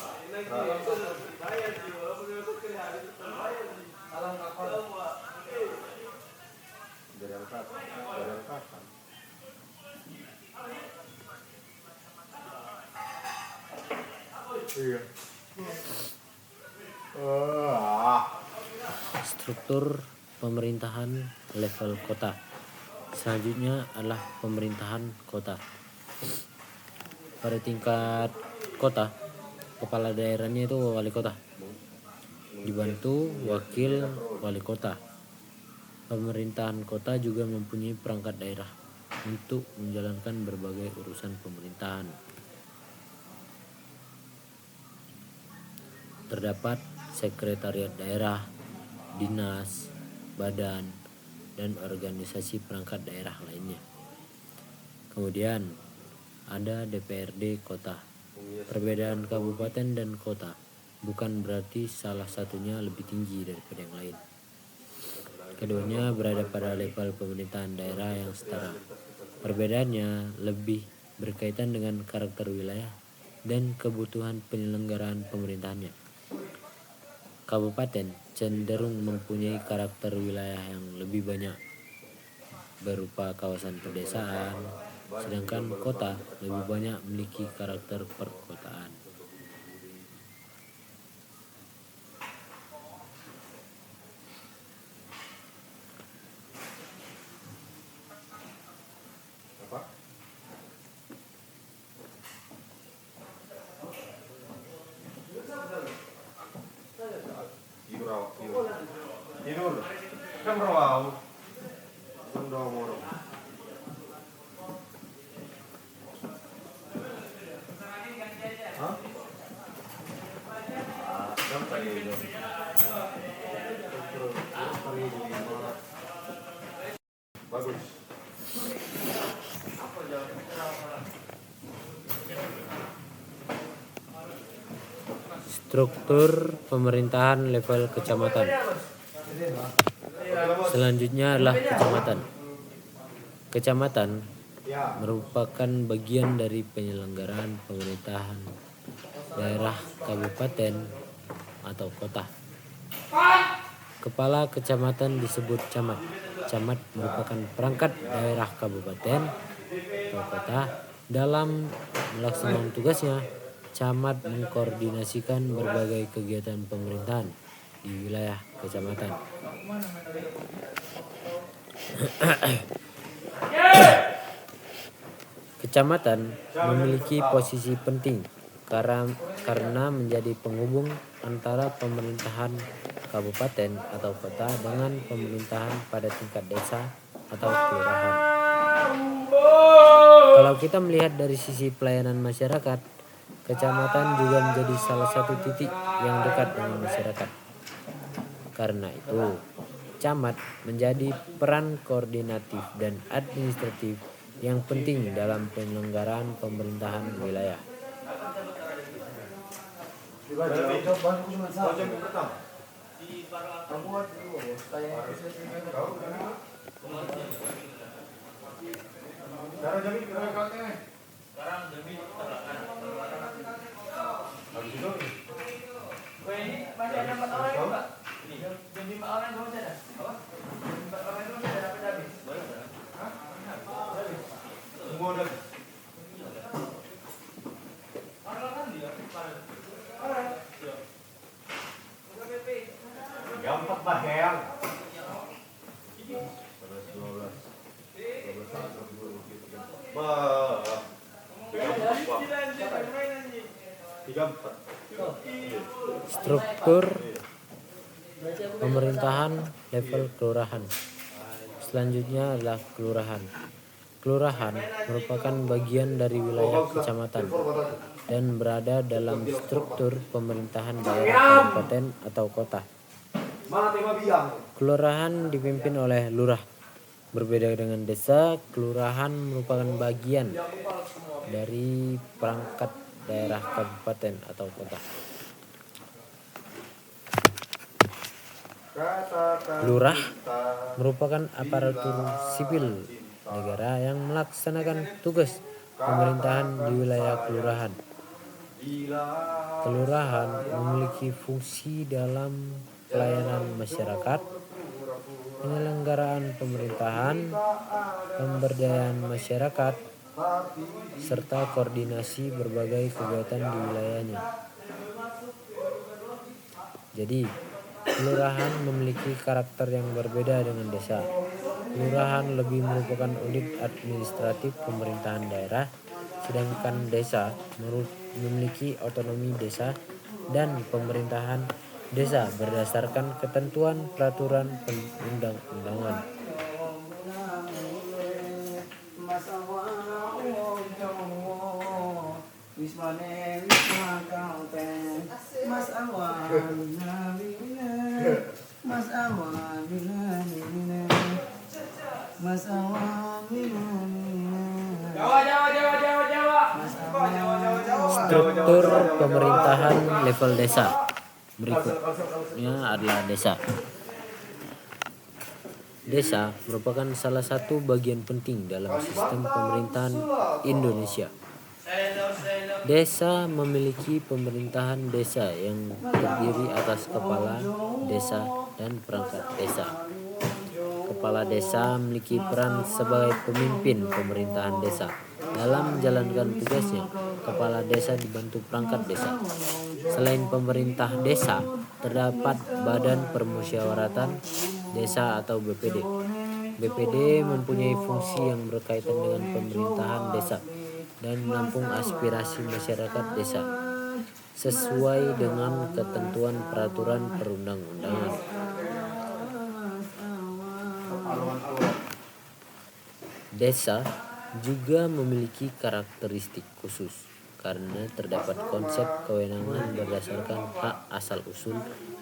Dari angkatan. Iya. Struktur pemerintahan level kota. Selanjutnya adalah pemerintahan kota. Pada tingkat kota, kepala daerahnya itu wali kota, dibantu wakil wali kota. Pemerintahan kota juga mempunyai perangkat daerah untuk menjalankan berbagai urusan pemerintahan. Terdapat sekretariat daerah, dinas, badan, dan organisasi perangkat daerah lainnya. Kemudian ada DPRD kota. Perbedaan kabupaten dan kota bukan berarti salah satunya lebih tinggi daripada yang lain. Keduanya berada pada level pemerintahan daerah yang setara. Perbedaannya lebih berkaitan dengan karakter wilayah dan kebutuhan penyelenggaraan pemerintahannya. Kabupaten cenderung mempunyai karakter wilayah yang lebih banyak berupa kawasan pedesaan, sedangkan kota lebih banyak memiliki karakter perkotaan. Tidur. Kan rawau. Udah borong. Hah? Gampang itu. Bagus. Struktur pemerintahan level kecamatan. Selanjutnya adalah kecamatan. Kecamatan merupakan bagian dari penyelenggaraan pemerintahan daerah kabupaten atau kota. Kepala kecamatan disebut camat. Camat merupakan perangkat daerah kabupaten atau kota. Dalam melaksanakan tugasnya, camat mengkoordinasikan berbagai kegiatan pemerintahan di wilayah kecamatan. Kecamatan memiliki posisi penting karena menjadi penghubung antara pemerintahan kabupaten atau kota dengan pemerintahan pada tingkat desa atau kelurahan. Kalau kita melihat dari sisi pelayanan masyarakat, kecamatan juga menjadi salah satu titik yang dekat dengan masyarakat. Karena itu, camat menjadi peran koordinatif dan administratif yang penting dalam penyelenggaraan pemerintahan wilayah. Gampang bahayang. Struktur pemerintahan level kelurahan. Selanjutnya adalah kelurahan. Kelurahan merupakan bagian dari wilayah kecamatan dan berada dalam struktur pemerintahan daerah kabupaten atau kota. Kelurahan dipimpin oleh lurah. Berbeda dengan desa, kelurahan merupakan bagian dari perangkat daerah kabupaten atau kota. Lurah merupakan aparatur sipil negara yang melaksanakan tugas pemerintahan di wilayah kelurahan. Kelurahan memiliki fungsi dalam pelayanan masyarakat, penyelenggaraan pemerintahan, pemberdayaan masyarakat, serta koordinasi berbagai kegiatan di wilayahnya. Jadi, kelurahan memiliki karakter yang berbeda dengan desa. Kelurahan lebih merupakan unit administratif pemerintahan daerah, sedangkan desa memiliki otonomi desa dan pemerintahan desa berdasarkan ketentuan peraturan perundang-undangan. Struktur pemerintahan level desa. Berikutnya adalah desa. Desa merupakan salah satu bagian penting dalam sistem pemerintahan Indonesia. Desa memiliki pemerintahan desa yang terdiri atas kepala desa dan perangkat desa. Kepala desa memiliki peran sebagai pemimpin pemerintahan desa. Dalam menjalankan tugasnya, kepala desa dibantu perangkat desa. Selain pemerintah desa, terdapat Badan Permusyawaratan Desa atau BPD. BPD mempunyai fungsi yang berkaitan dengan pemerintahan desa dan menampung aspirasi masyarakat desa sesuai dengan ketentuan peraturan perundang-undangan. Desa juga memiliki karakteristik khusus karena terdapat konsep kewenangan berdasarkan hak asal-usul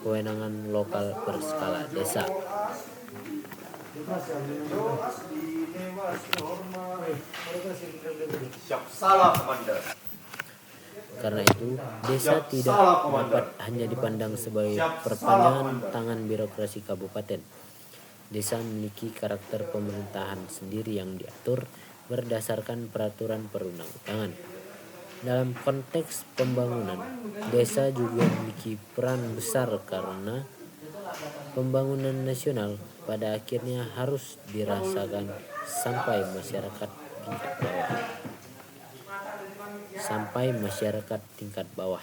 kewenangan lokal berskala desa. Karena itu, desa tidak dapat hanya dipandang sebagai perpanjangan tangan birokrasi kabupaten. Desa memiliki karakter pemerintahan sendiri yang diatur berdasarkan peraturan perundang-undangan. Dalam konteks pembangunan, desa juga memiliki peran besar karena pembangunan nasional pada akhirnya harus dirasakan sampai masyarakat tingkat bawah.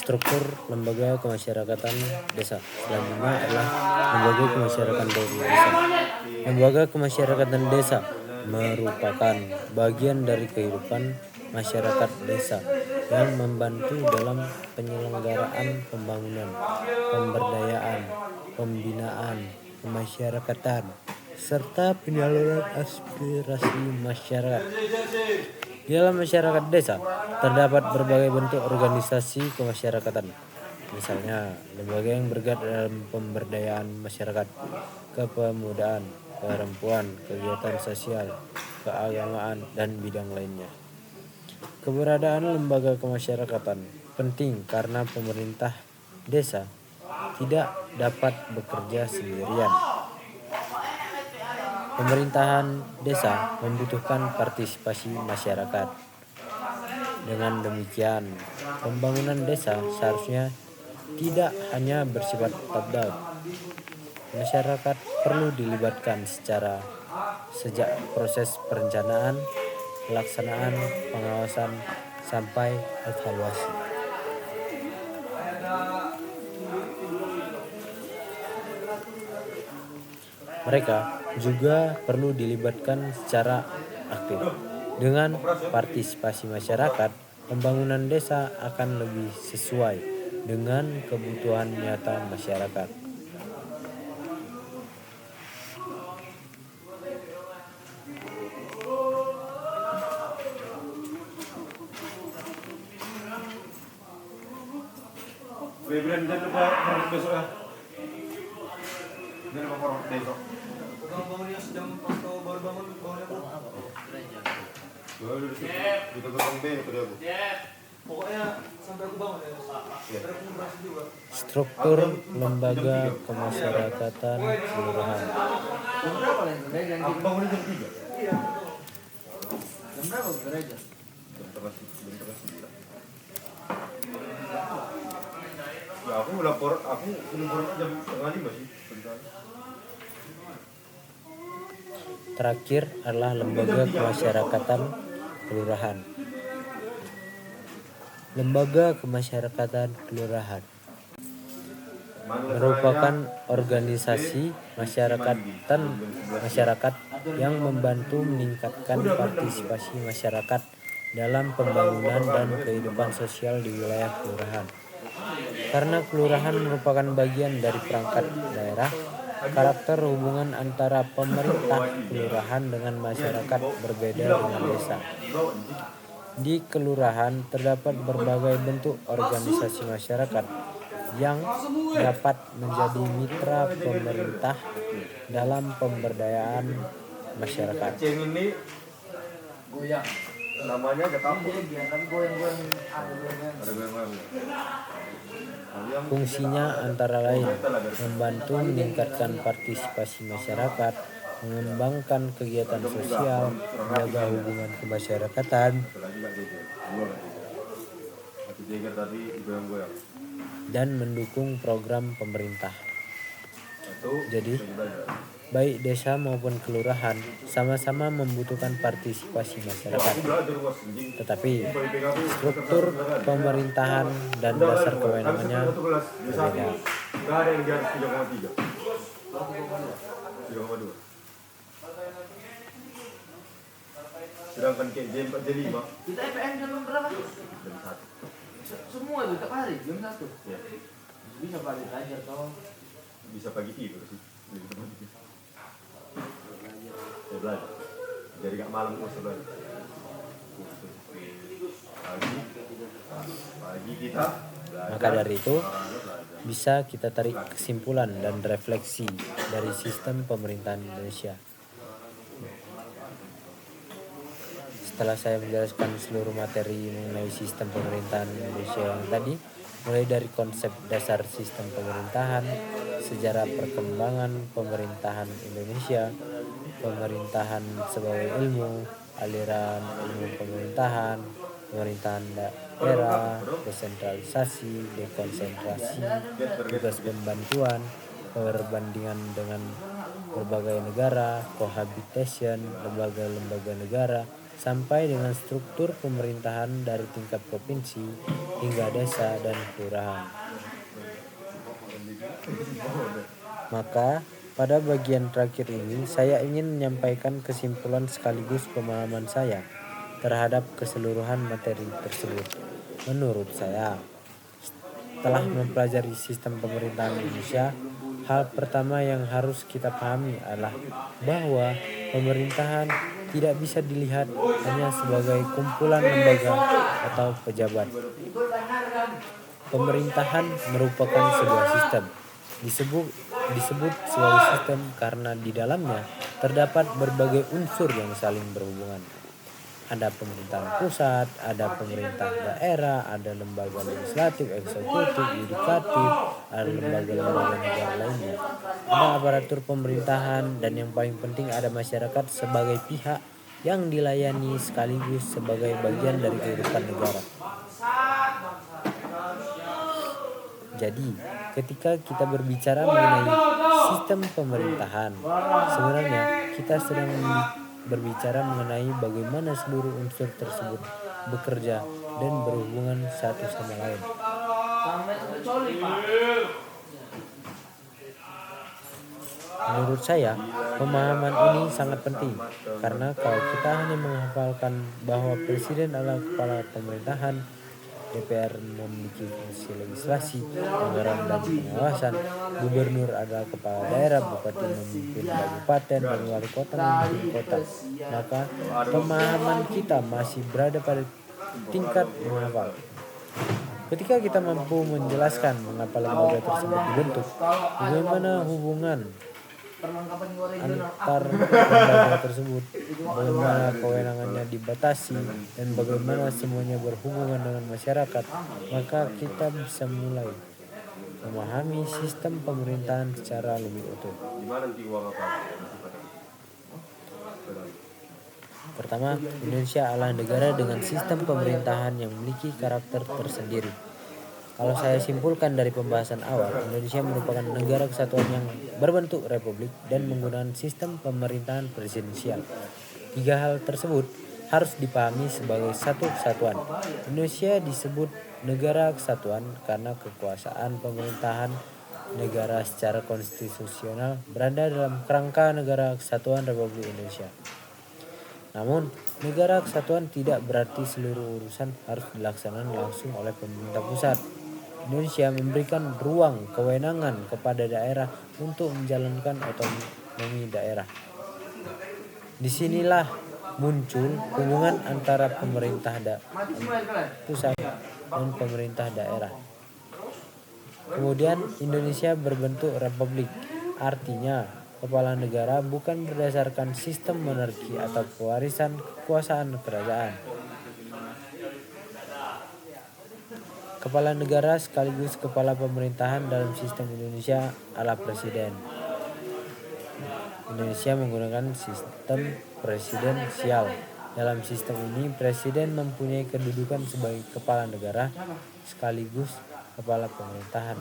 Struktur lembaga kemasyarakatan desa. Selanjutnya adalah lembaga kemasyarakatan desa. Lembaga kemasyarakatan desa merupakan bagian dari kehidupan masyarakat desa yang membantu dalam penyelenggaraan pembangunan, pemberdayaan, pembinaan, kemasyarakatan, serta penyaluran aspirasi masyarakat. Di dalam masyarakat desa terdapat berbagai bentuk organisasi kemasyarakatan. Misalnya, lembaga yang bergerak dalam pemberdayaan masyarakat, kepemudaan, perempuan, kegiatan sosial, keagamaan, dan bidang lainnya. Keberadaan lembaga kemasyarakatan penting karena pemerintah desa tidak dapat bekerja sendirian. Pemerintahan desa membutuhkan partisipasi masyarakat. Dengan demikian, pembangunan desa seharusnya tidak hanya bersifat top-down. Masyarakat perlu dilibatkan sejak proses perencanaan, pelaksanaan, pengawasan, sampai evaluasi. Mereka juga perlu dilibatkan secara aktif. Dengan partisipasi masyarakat, pembangunan desa akan lebih sesuai dengan kebutuhan nyata masyarakat. Jangan lupa besok ya. Ini mau orang besok. Baru kita potong B tadi aku. Pokoknya sampai aku bangun ya. Terus aku merasa juga. Struktur lembaga kemasyarakatan kelurahan. Jam berapa lah gereja? Aku bangun jam 3. Iya. Jam berapa gereja? Jam terus 9. Ya aku lapor jam setengah 5 sih. Terakhir adalah lembaga kemasyarakatan kelurahan. Lembaga kemasyarakatan kelurahan merupakan organisasi masyarakat yang membantu meningkatkan partisipasi masyarakat dalam pembangunan dan kehidupan sosial di wilayah kelurahan. Karena kelurahan merupakan bagian dari perangkat daerah, karakter hubungan antara pemerintah kelurahan dengan masyarakat berbeda dengan desa. Di kelurahan terdapat berbagai bentuk organisasi masyarakat yang dapat menjadi mitra pemerintah dalam pemberdayaan masyarakat. Ceng ini Goyang. namanya ada kampung. Iya, biar kan goyang-goyang ada goyang. Ada goyang-goyang. Fungsinya antara lain membantu meningkatkan partisipasi masyarakat, mengembangkan kegiatan sosial, menjaga hubungan kemasyarakatan, dan mendukung program pemerintah. Jadi, baik desa maupun kelurahan sama-sama membutuhkan partisipasi masyarakat. Tetapi, struktur pemerintahan dan dasar kewenangannya berbeda. Ada yang di atas 3,3. 3,2. Sedangkan KJ 4 J5 Kita EPM jam berapa? jam 1. Semua itu tiap hari jam 1. Ya, Bisa balik aja toh. bisa pagi tidur sih. Saya belajar. Jadi gak malam terus belajar. Pagi kita belajar. Maka dari itu, bisa kita tarik kesimpulan dan refleksi dari sistem pemerintahan Indonesia. Setelah saya menjelaskan seluruh materi mengenai sistem pemerintahan Indonesia yang tadi, mulai dari konsep dasar sistem pemerintahan, sejarah perkembangan pemerintahan Indonesia, pemerintahan sebagai ilmu, aliran ilmu pemerintahan, pemerintahan daerah, desentralisasi, dekonsentrasi, tugas pembantuan, perbandingan dengan berbagai negara, cohabitation, lembaga-lembaga negara, sampai dengan struktur pemerintahan dari tingkat provinsi hingga desa dan kelurahan. Maka, pada bagian terakhir ini saya ingin menyampaikan kesimpulan sekaligus pemahaman saya terhadap keseluruhan materi tersebut. Menurut saya, setelah mempelajari sistem pemerintahan Indonesia, hal pertama yang harus kita pahami adalah bahwa pemerintahan tidak bisa dilihat hanya sebagai kumpulan lembaga atau pejabat. Pemerintahan merupakan sebuah sistem. Disebut sebagai sistem karena di dalamnya terdapat berbagai unsur yang saling berhubungan. Ada pemerintahan pusat, ada pemerintah daerah, ada lembaga legislatif, eksekutif, yudikatif, ada lembaga-lembaga negara lainnya. Ada aparatur pemerintahan dan yang paling penting ada masyarakat sebagai pihak yang dilayani sekaligus sebagai bagian dari kehidupan negara. Jadi, ketika kita berbicara mengenai sistem pemerintahan, sebenarnya kita sedang berbicara mengenai bagaimana seluruh unsur tersebut bekerja dan berhubungan satu sama lain. Menurut saya, pemahaman ini sangat penting karena kalau kita hanya menghafalkan bahwa presiden adalah kepala pemerintahan, DPR memiliki fungsi legislasi, anggaran dan pengawasan, gubernur adalah kepala daerah, bupati memimpin kabupaten, dan wali kota memimpin kota, maka pemahaman kita masih berada pada tingkat menghafal. Ketika kita mampu menjelaskan mengapa lembaga tersebut dibentuk, bagaimana hubungan antar lembaga tersebut, bagaimana kewenangannya dibatasi, dan bagaimana semuanya berhubungan dengan masyarakat, maka kita bisa mulai memahami sistem pemerintahan secara lebih utuh. Pertama, Indonesia adalah negara dengan sistem pemerintahan yang memiliki karakter tersendiri. Kalau saya simpulkan dari pembahasan awal, Indonesia merupakan negara kesatuan yang berbentuk republik dan menggunakan sistem pemerintahan presidensial. Tiga hal tersebut harus dipahami sebagai satu kesatuan. Indonesia disebut negara kesatuan karena kekuasaan pemerintahan negara secara konstitusional berada dalam kerangka negara kesatuan Republik Indonesia. Namun, negara kesatuan tidak berarti seluruh urusan harus dilaksanakan langsung oleh pemerintah pusat. Indonesia memberikan ruang kewenangan kepada daerah untuk menjalankan otonomi daerah. Disinilah muncul hubungan antara pemerintah pusat dan pemerintah daerah. Kemudian Indonesia berbentuk republik, artinya kepala negara bukan berdasarkan sistem monarki atau pewarisan kekuasaan kerajaan. Kepala negara sekaligus kepala pemerintahan dalam sistem Indonesia adalah presiden. Indonesia menggunakan sistem presidensial. Dalam sistem ini, presiden mempunyai kedudukan sebagai kepala negara sekaligus kepala pemerintahan.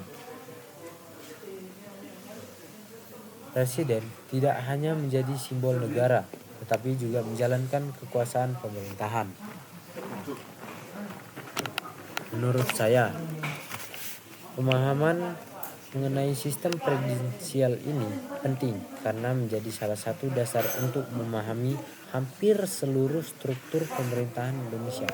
Presiden tidak hanya menjadi simbol negara, tetapi juga menjalankan kekuasaan pemerintahan. Menurut saya, pemahaman mengenai sistem presidensial ini penting karena menjadi salah satu dasar untuk memahami hampir seluruh struktur pemerintahan Indonesia.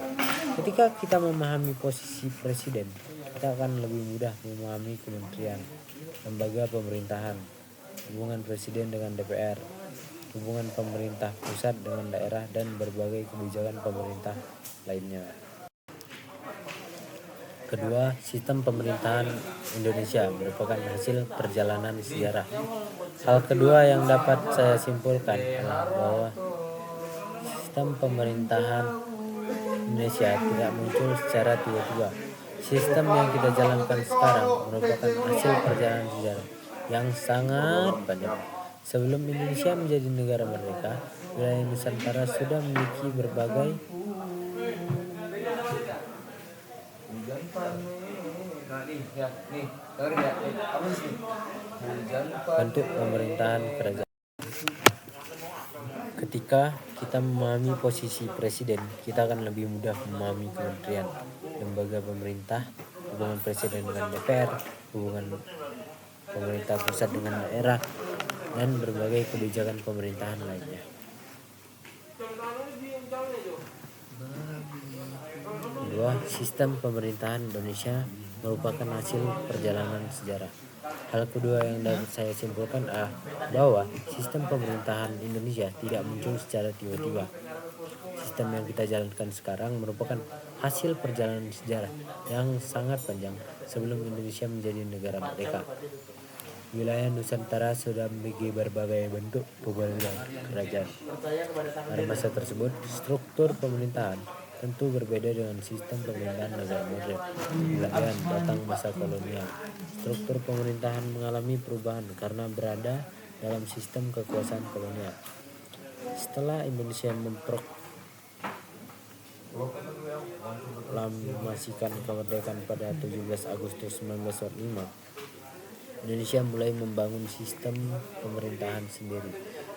Ketika kita memahami posisi presiden, kita akan lebih mudah memahami kementerian, lembaga pemerintahan, hubungan presiden dengan DPR, hubungan pemerintah pusat dengan daerah, dan berbagai kebijakan pemerintah lainnya. Kedua, sistem pemerintahan Indonesia merupakan hasil perjalanan sejarah. Hal kedua yang dapat saya simpulkan adalah bahwa sistem pemerintahan Indonesia tidak muncul secara tiba-tiba. Sistem yang kita jalankan sekarang merupakan hasil perjalanan sejarah yang sangat panjang. Sebelum Indonesia menjadi negara merdeka, wilayah Nusantara sudah memiliki berbagai bentuk pemerintahan kerajaan. Ketika kita memahami posisi presiden, kita akan lebih mudah memahami kementerian, lembaga pemerintah, hubungan presiden dengan DPR, hubungan pemerintah pusat dengan daerah, dan berbagai kebijakan pemerintahan lainnya. Kedua, sistem pemerintahan Indonesia merupakan hasil perjalanan sejarah. Hal kedua yang dapat saya simpulkan adalah bahwa sistem pemerintahan Indonesia tidak muncul secara tiba-tiba. Sistem yang kita jalankan sekarang merupakan hasil perjalanan sejarah yang sangat panjang sebelum Indonesia menjadi negara merdeka. Wilayah Nusantara sudah memiliki berbagai bentuk pemerintahan kerajaan. Pada masa tersebut, struktur pemerintahan tentu berbeda dengan sistem pemerintahan negara modern. Kemudian datang masa kolonial. Struktur pemerintahan mengalami perubahan karena berada dalam sistem kekuasaan kolonial. Setelah Indonesia memproklamasikan kemerdekaan pada 17 Agustus 1945, Indonesia mulai membangun sistem pemerintahan sendiri.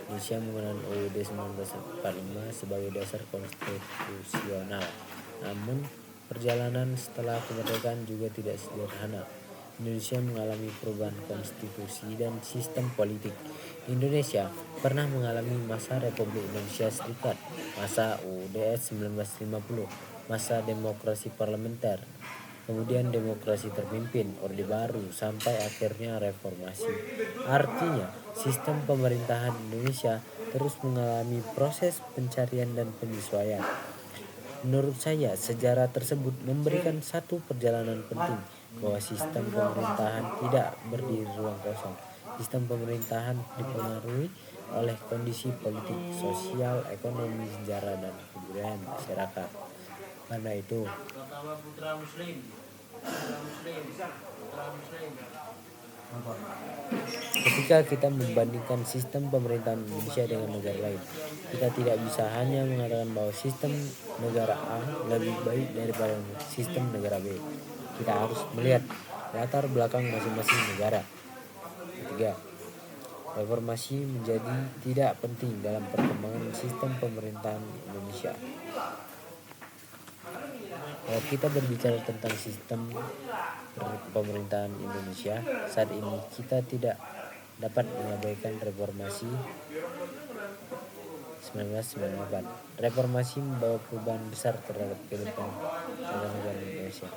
Indonesia menggunakan UUD 1945 sebagai dasar konstitusional. Namun, perjalanan setelah kemerdekaan juga tidak sederhana. Indonesia mengalami perubahan konstitusi dan sistem politik. Indonesia pernah mengalami masa Republik Indonesia Serikat, masa UUDS 1950, masa demokrasi parlementer, kemudian demokrasi terpimpin, Orde Baru, sampai akhirnya reformasi. Artinya, sistem pemerintahan Indonesia terus mengalami proses pencarian dan penyesuaian. Menurut saya, sejarah tersebut memberikan satu perjalanan penting bahwa sistem pemerintahan tidak berdiri ruang kosong. Sistem pemerintahan dipengaruhi oleh kondisi politik, sosial, ekonomi, sejarah, dan kebudayaan masyarakat. Karena itu, ketika kita membandingkan sistem pemerintahan Indonesia dengan negara lain, kita tidak bisa hanya mengatakan bahwa sistem negara A lebih baik daripada sistem negara B. Kita harus melihat latar belakang masing-masing negara. Ketiga, reformasi menjadi tidak penting dalam perkembangan sistem pemerintahan Indonesia. Kalau kita berbicara tentang sistem pemerintahan Indonesia saat ini, kita tidak dapat mengabaikan reformasi 1998. Reformasi membawa perubahan besar terhadap kehidupan negara Indonesia.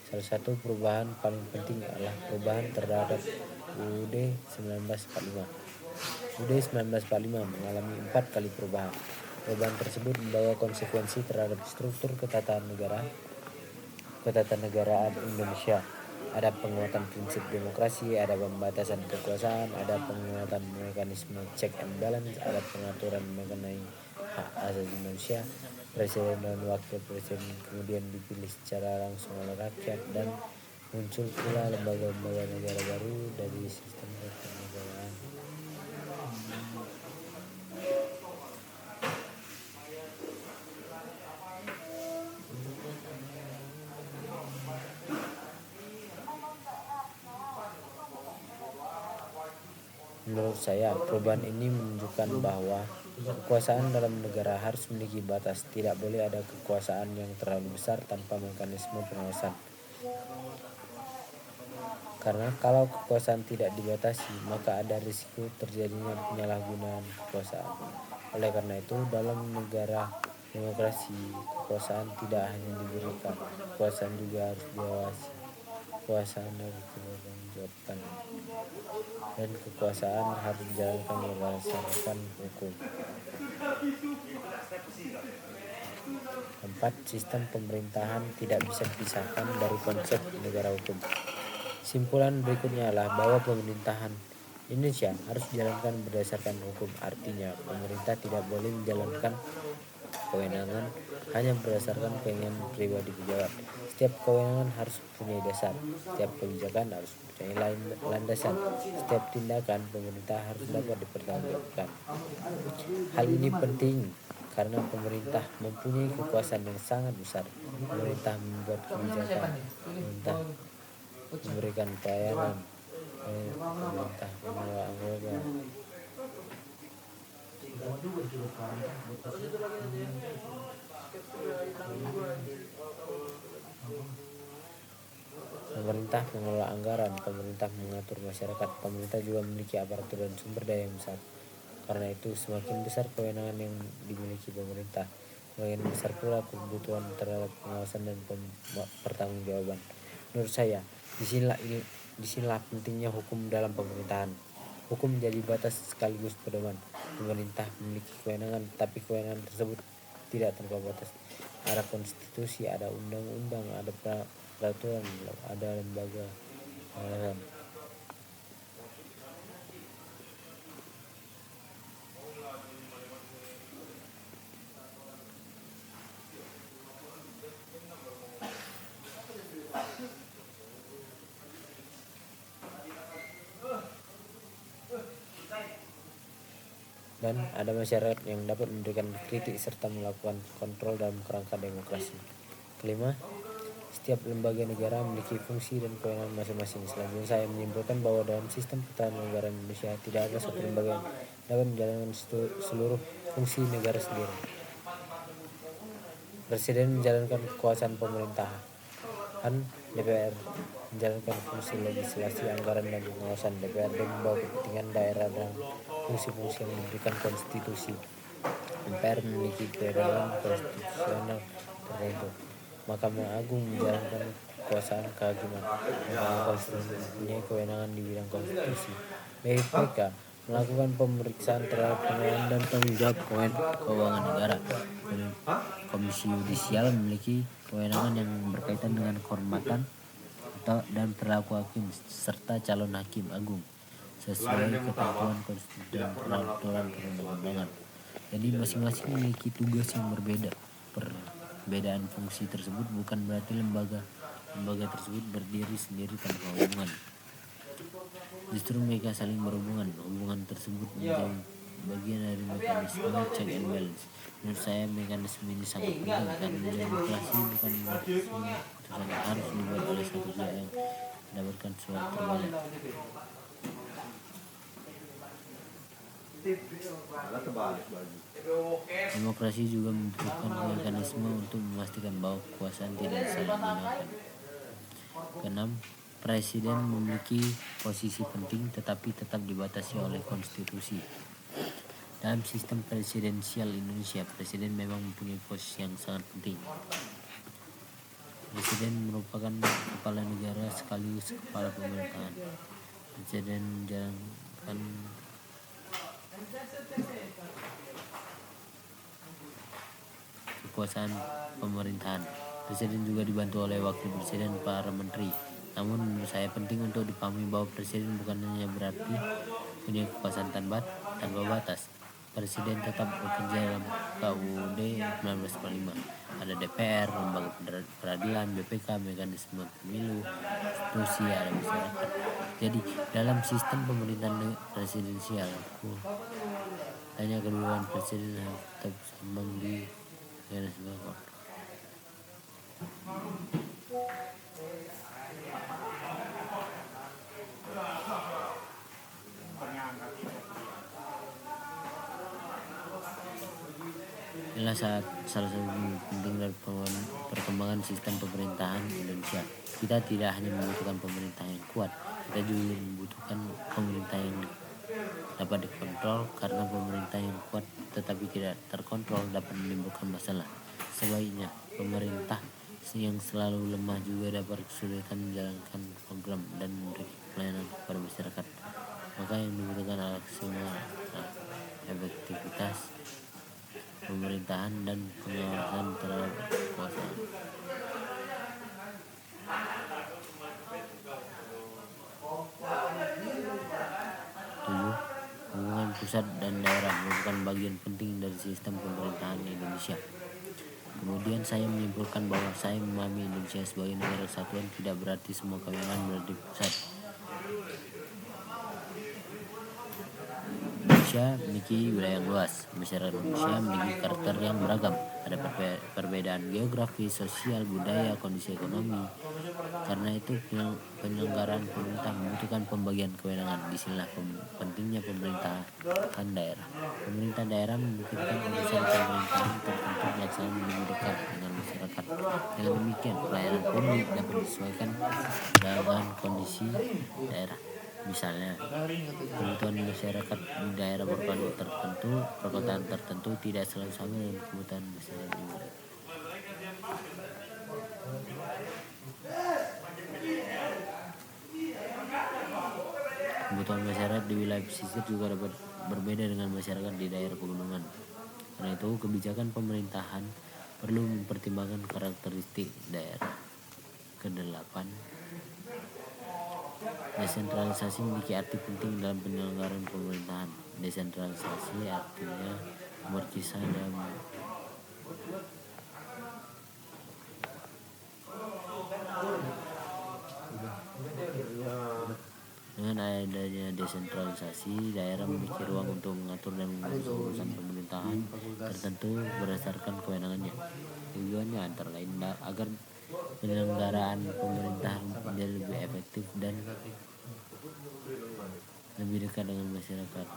Salah satu perubahan paling penting adalah perubahan terhadap UUD 1945. UUD 1945 mengalami 4 kali perubahan. Perubahan tersebut membawa konsekuensi terhadap struktur ketatanegaraan Indonesia. Ada penguatan prinsip demokrasi, ada pembatasan kekuasaan, ada penguatan mekanisme check and balance, ada pengaturan mengenai hak asasi manusia. Presiden dan wakil presiden kemudian dipilih secara langsung oleh rakyat, dan muncul pula lembaga-lembaga negara baru dari sistem ketatanegaraan. Menurut saya, perubahan ini menunjukkan bahwa kekuasaan dalam negara harus memiliki batas. Tidak boleh ada kekuasaan yang terlalu besar tanpa mekanisme pengawasan. Karena kalau kekuasaan tidak dibatasi, maka ada risiko terjadinya penyalahgunaan kekuasaan. Oleh karena itu, dalam negara demokrasi, kekuasaan tidak hanya diberikan, kekuasaan juga harus diawasi. Kekuasaan harus dipertanggungjawabkan, dan kekuasaan harus dijalankan berdasarkan hukum. 4. Sistem pemerintahan tidak bisa dipisahkan dari konsep negara hukum. Simpulan berikutnya adalah bahwa pemerintahan Indonesia harus dijalankan berdasarkan hukum. Artinya, pemerintah tidak boleh menjalankan kewenangan hanya berdasarkan keinginan pribadi pejabat. Setiap kewenangan harus mempunyai dasar. Setiap kebijakan harus mempunyai landasan. Setiap tindakan pemerintah harus dapat dipertanggungjawabkan. Hal ini penting karena pemerintah mempunyai kekuasaan yang sangat besar. Pemerintah membuat kebijakan, pemerintah memberikan pelayanan, pemerintah mengelola anggaran. Pemerintah mengelola anggaran, pemerintah mengatur masyarakat, pemerintah juga memiliki aparatur dan sumber daya yang besar. Karena itu, semakin besar kewenangan yang dimiliki pemerintah, semakin besar pula kebutuhan terhadap pengawasan dan pertanggungjawaban. Menurut saya, disinilah pentingnya hukum dalam pemerintahan. Hukum menjadi batas sekaligus pedoman. Pemerintah memiliki kewenangan, tapi kewenangan tersebut tidak tanpa batas. Ada konstitusi, ada undang-undang, ada peraturan, ada lembaga pengawasan. Dan ada masyarakat yang dapat memberikan kritik serta melakukan kontrol dalam kerangka demokrasi. Kelima, setiap lembaga negara memiliki fungsi dan kewenangan masing-masing. Selanjutnya saya menyimpulkan bahwa dalam sistem ketatanegaraan Indonesia tidak ada satu lembaga yang dapat menjalankan seluruh fungsi negara sendiri. Presiden menjalankan kekuasaan pemerintahan, DPR menjalankan fungsi legislasi, anggaran, dan pengawasan. DPRD membawa kepentingan daerah dan fungsi-fungsi yang diberikan konstitusi. MPR memiliki kewenangan konstitusional tertentu. Mahkamah Agung menjalankan kekuasaan kehakiman. Mahkamah Konstitusi mempunyai kewenangan di bidang konstitusi. BPK melakukan pemeriksaan terhadap pengelolaan dan tanggung jawab keuangan negara. Komisi yudisial memiliki kewenangan yang berkaitan dengan kehormatan dan perilaku hakim serta calon hakim agung sesuai ketentuan konstitusi dan peraturan perundang-undangan. Jadi masing-masing memiliki tugas yang berbeda. Perbedaan fungsi tersebut bukan berarti lembaga tersebut berdiri sendiri tanpa hubungan. Justru mereka saling berhubungan. Hubungan tersebut menjadi bagian dari mekanisme check and balance. Menurut saya mekanisme ini sangat penting karena demokrasi bukan berarti putusan harus dibuat oleh satu pihak yang mendapatkan suara terbanyak. Demokrasi juga membutuhkan mekanisme untuk memastikan bahwa kekuasaan tidak disalahgunakan. Keenam, presiden memiliki posisi penting tetapi tetap dibatasi oleh konstitusi. Dalam sistem presidensial Indonesia, presiden memang mempunyai posisi yang sangat penting. Presiden merupakan kepala negara sekaligus kepala pemerintahan. Presiden menjalankan kekuasaan pemerintahan. Presiden juga dibantu oleh wakil presiden, para menteri. Namun menurut saya penting untuk dipahami bahwa presiden bukan hanya berarti punya kekuasaan tanpa batas. Presiden tetap bekerja dalam KUUD 1945. Ada DPR, lembaga peradilan, BPK, mekanisme pemilu, institusi, ada masyarakat. Jadi dalam sistem pemerintahan presidensial, tanya kedua presiden harus tetap seimbang di mekanisme kontrol. Inilah salah satu penting dari perkembangan sistem pemerintahan Indonesia. Kita tidak hanya membutuhkan pemerintah yang kuat, kita juga membutuhkan pemerintah yang dapat dikontrol, karena pemerintah yang kuat tetapi tidak terkontrol dapat menimbulkan masalah. Sebaliknya, pemerintah yang selalu lemah juga dapat kesulitan menjalankan program dan memberi pelayanan kepada masyarakat. Maka yang dibutuhkan adalah keseimbangan, efektivitas pemerintahan dan pengawasan terhadap kekuasaan. 7. Hubungan pusat dan daerah merupakan bagian penting dari sistem pemerintahan Indonesia. Kemudian saya menyimpulkan bahwa saya memahami Indonesia sebagai negara kesatuan tidak berarti semua kewenangan berada di pusat. Indonesia memiliki wilayah yang luas. Masyarakat Indonesia memiliki karakter yang beragam. Ada perbedaan geografi, sosial, budaya, kondisi ekonomi. Karena itu penyelenggaraan pemerintah membutuhkan pembagian kewenangan. Disinilah pentingnya pemerintahan daerah. Pemerintah daerah membutuhkan urusan pemerintahan tertentu pelaksanaan lebih dekat dengan masyarakat. Dengan demikian, pelayanan publik dapat disesuaikan dengan kondisi daerah. Misalnya, kebutuhan masyarakat di daerah berpenduduk tertentu, perkotaan tertentu tidak selalu sama dengan kebutuhan masyarakat di luar. Kebutuhan masyarakat di wilayah pesisir juga dapat berbeda dengan masyarakat di daerah pegunungan. Karena itu, kebijakan pemerintahan perlu mempertimbangkan karakteristik daerah. Kedelapan, desentralisasi memiliki arti penting dalam penyelenggaraan pemerintahan. Desentralisasi artinya berkisah dengan adanya desentralisasi, daerah memiliki ruang untuk mengatur dan mengurus urusan pemerintahan tertentu berdasarkan kewenangannya. Tujuannya antara lain agar penyelenggaraan pemerintahan menjadi lebih efektif dan lebih dekat dengan masyarakat.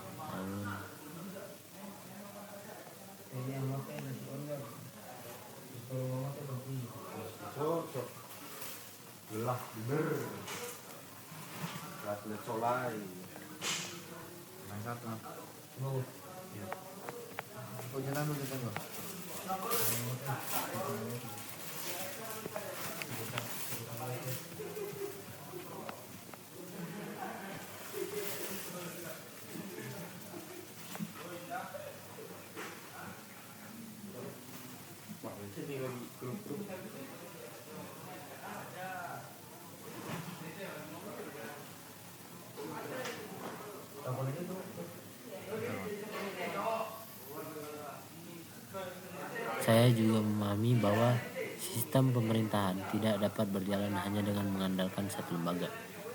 Saya juga memahami bahwa sistem pemerintahan tidak dapat berjalan hanya dengan mengandalkan satu lembaga.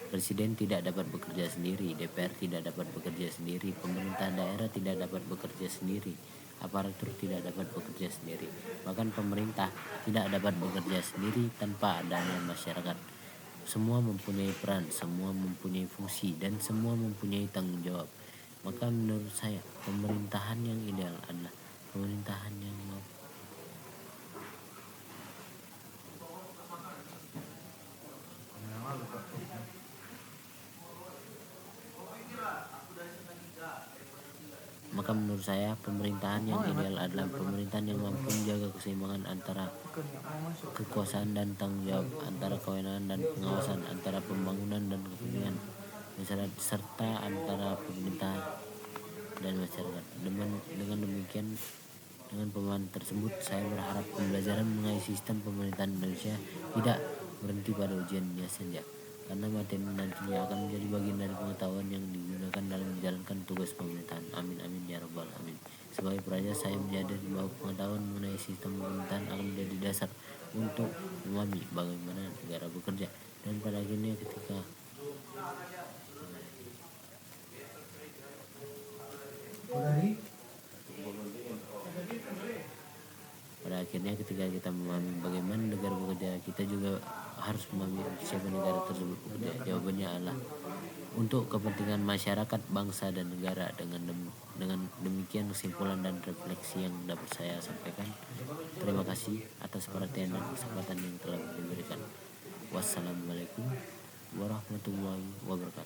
Presiden tidak dapat bekerja sendiri, DPR tidak dapat bekerja sendiri, pemerintah daerah tidak dapat bekerja sendiri, aparatur tidak dapat bekerja sendiri. Bahkan pemerintah tidak dapat bekerja sendiri tanpa adanya masyarakat. Semua mempunyai peran, semua mempunyai fungsi, dan semua mempunyai tanggung jawab. Maka menurut saya, pemerintahan yang ideal adalah pemerintahan yang mampu menjaga keseimbangan antara kekuasaan dan tanggung jawab, antara kewenangan dan pengawasan, antara pembangunan dan kepentingan masyarakat, serta antara pemerintah dan masyarakat. Dengan demikian, dengan pemahaman tersebut, saya berharap pembelajaran mengenai sistem pemerintahan Indonesia tidak berhenti pada ujiannya saja, karena materi nantinya akan menjadi bagian dari pengetahuan yang digunakan dalam menjalankan tugas pemerintahan. Amin amin ya rabbal alamin. Sebagai pelajar, saya menyadari bahwa pengetahuan mengenai sistem pemerintahan akan menjadi dasar untuk memahami bagaimana negara bekerja, dan pada akhirnya ketika kita memahami bagaimana negara bekerja, kita juga harus memahami siapa negara tersebut bekerja. Jawabannya adalah untuk kepentingan masyarakat, bangsa, dan negara. Dengan demikian, kesimpulan dan refleksi yang dapat saya sampaikan. Terima kasih atas perhatian dan kesempatan yang telah diberikan. Wassalamualaikum warahmatullahi wabarakatuh.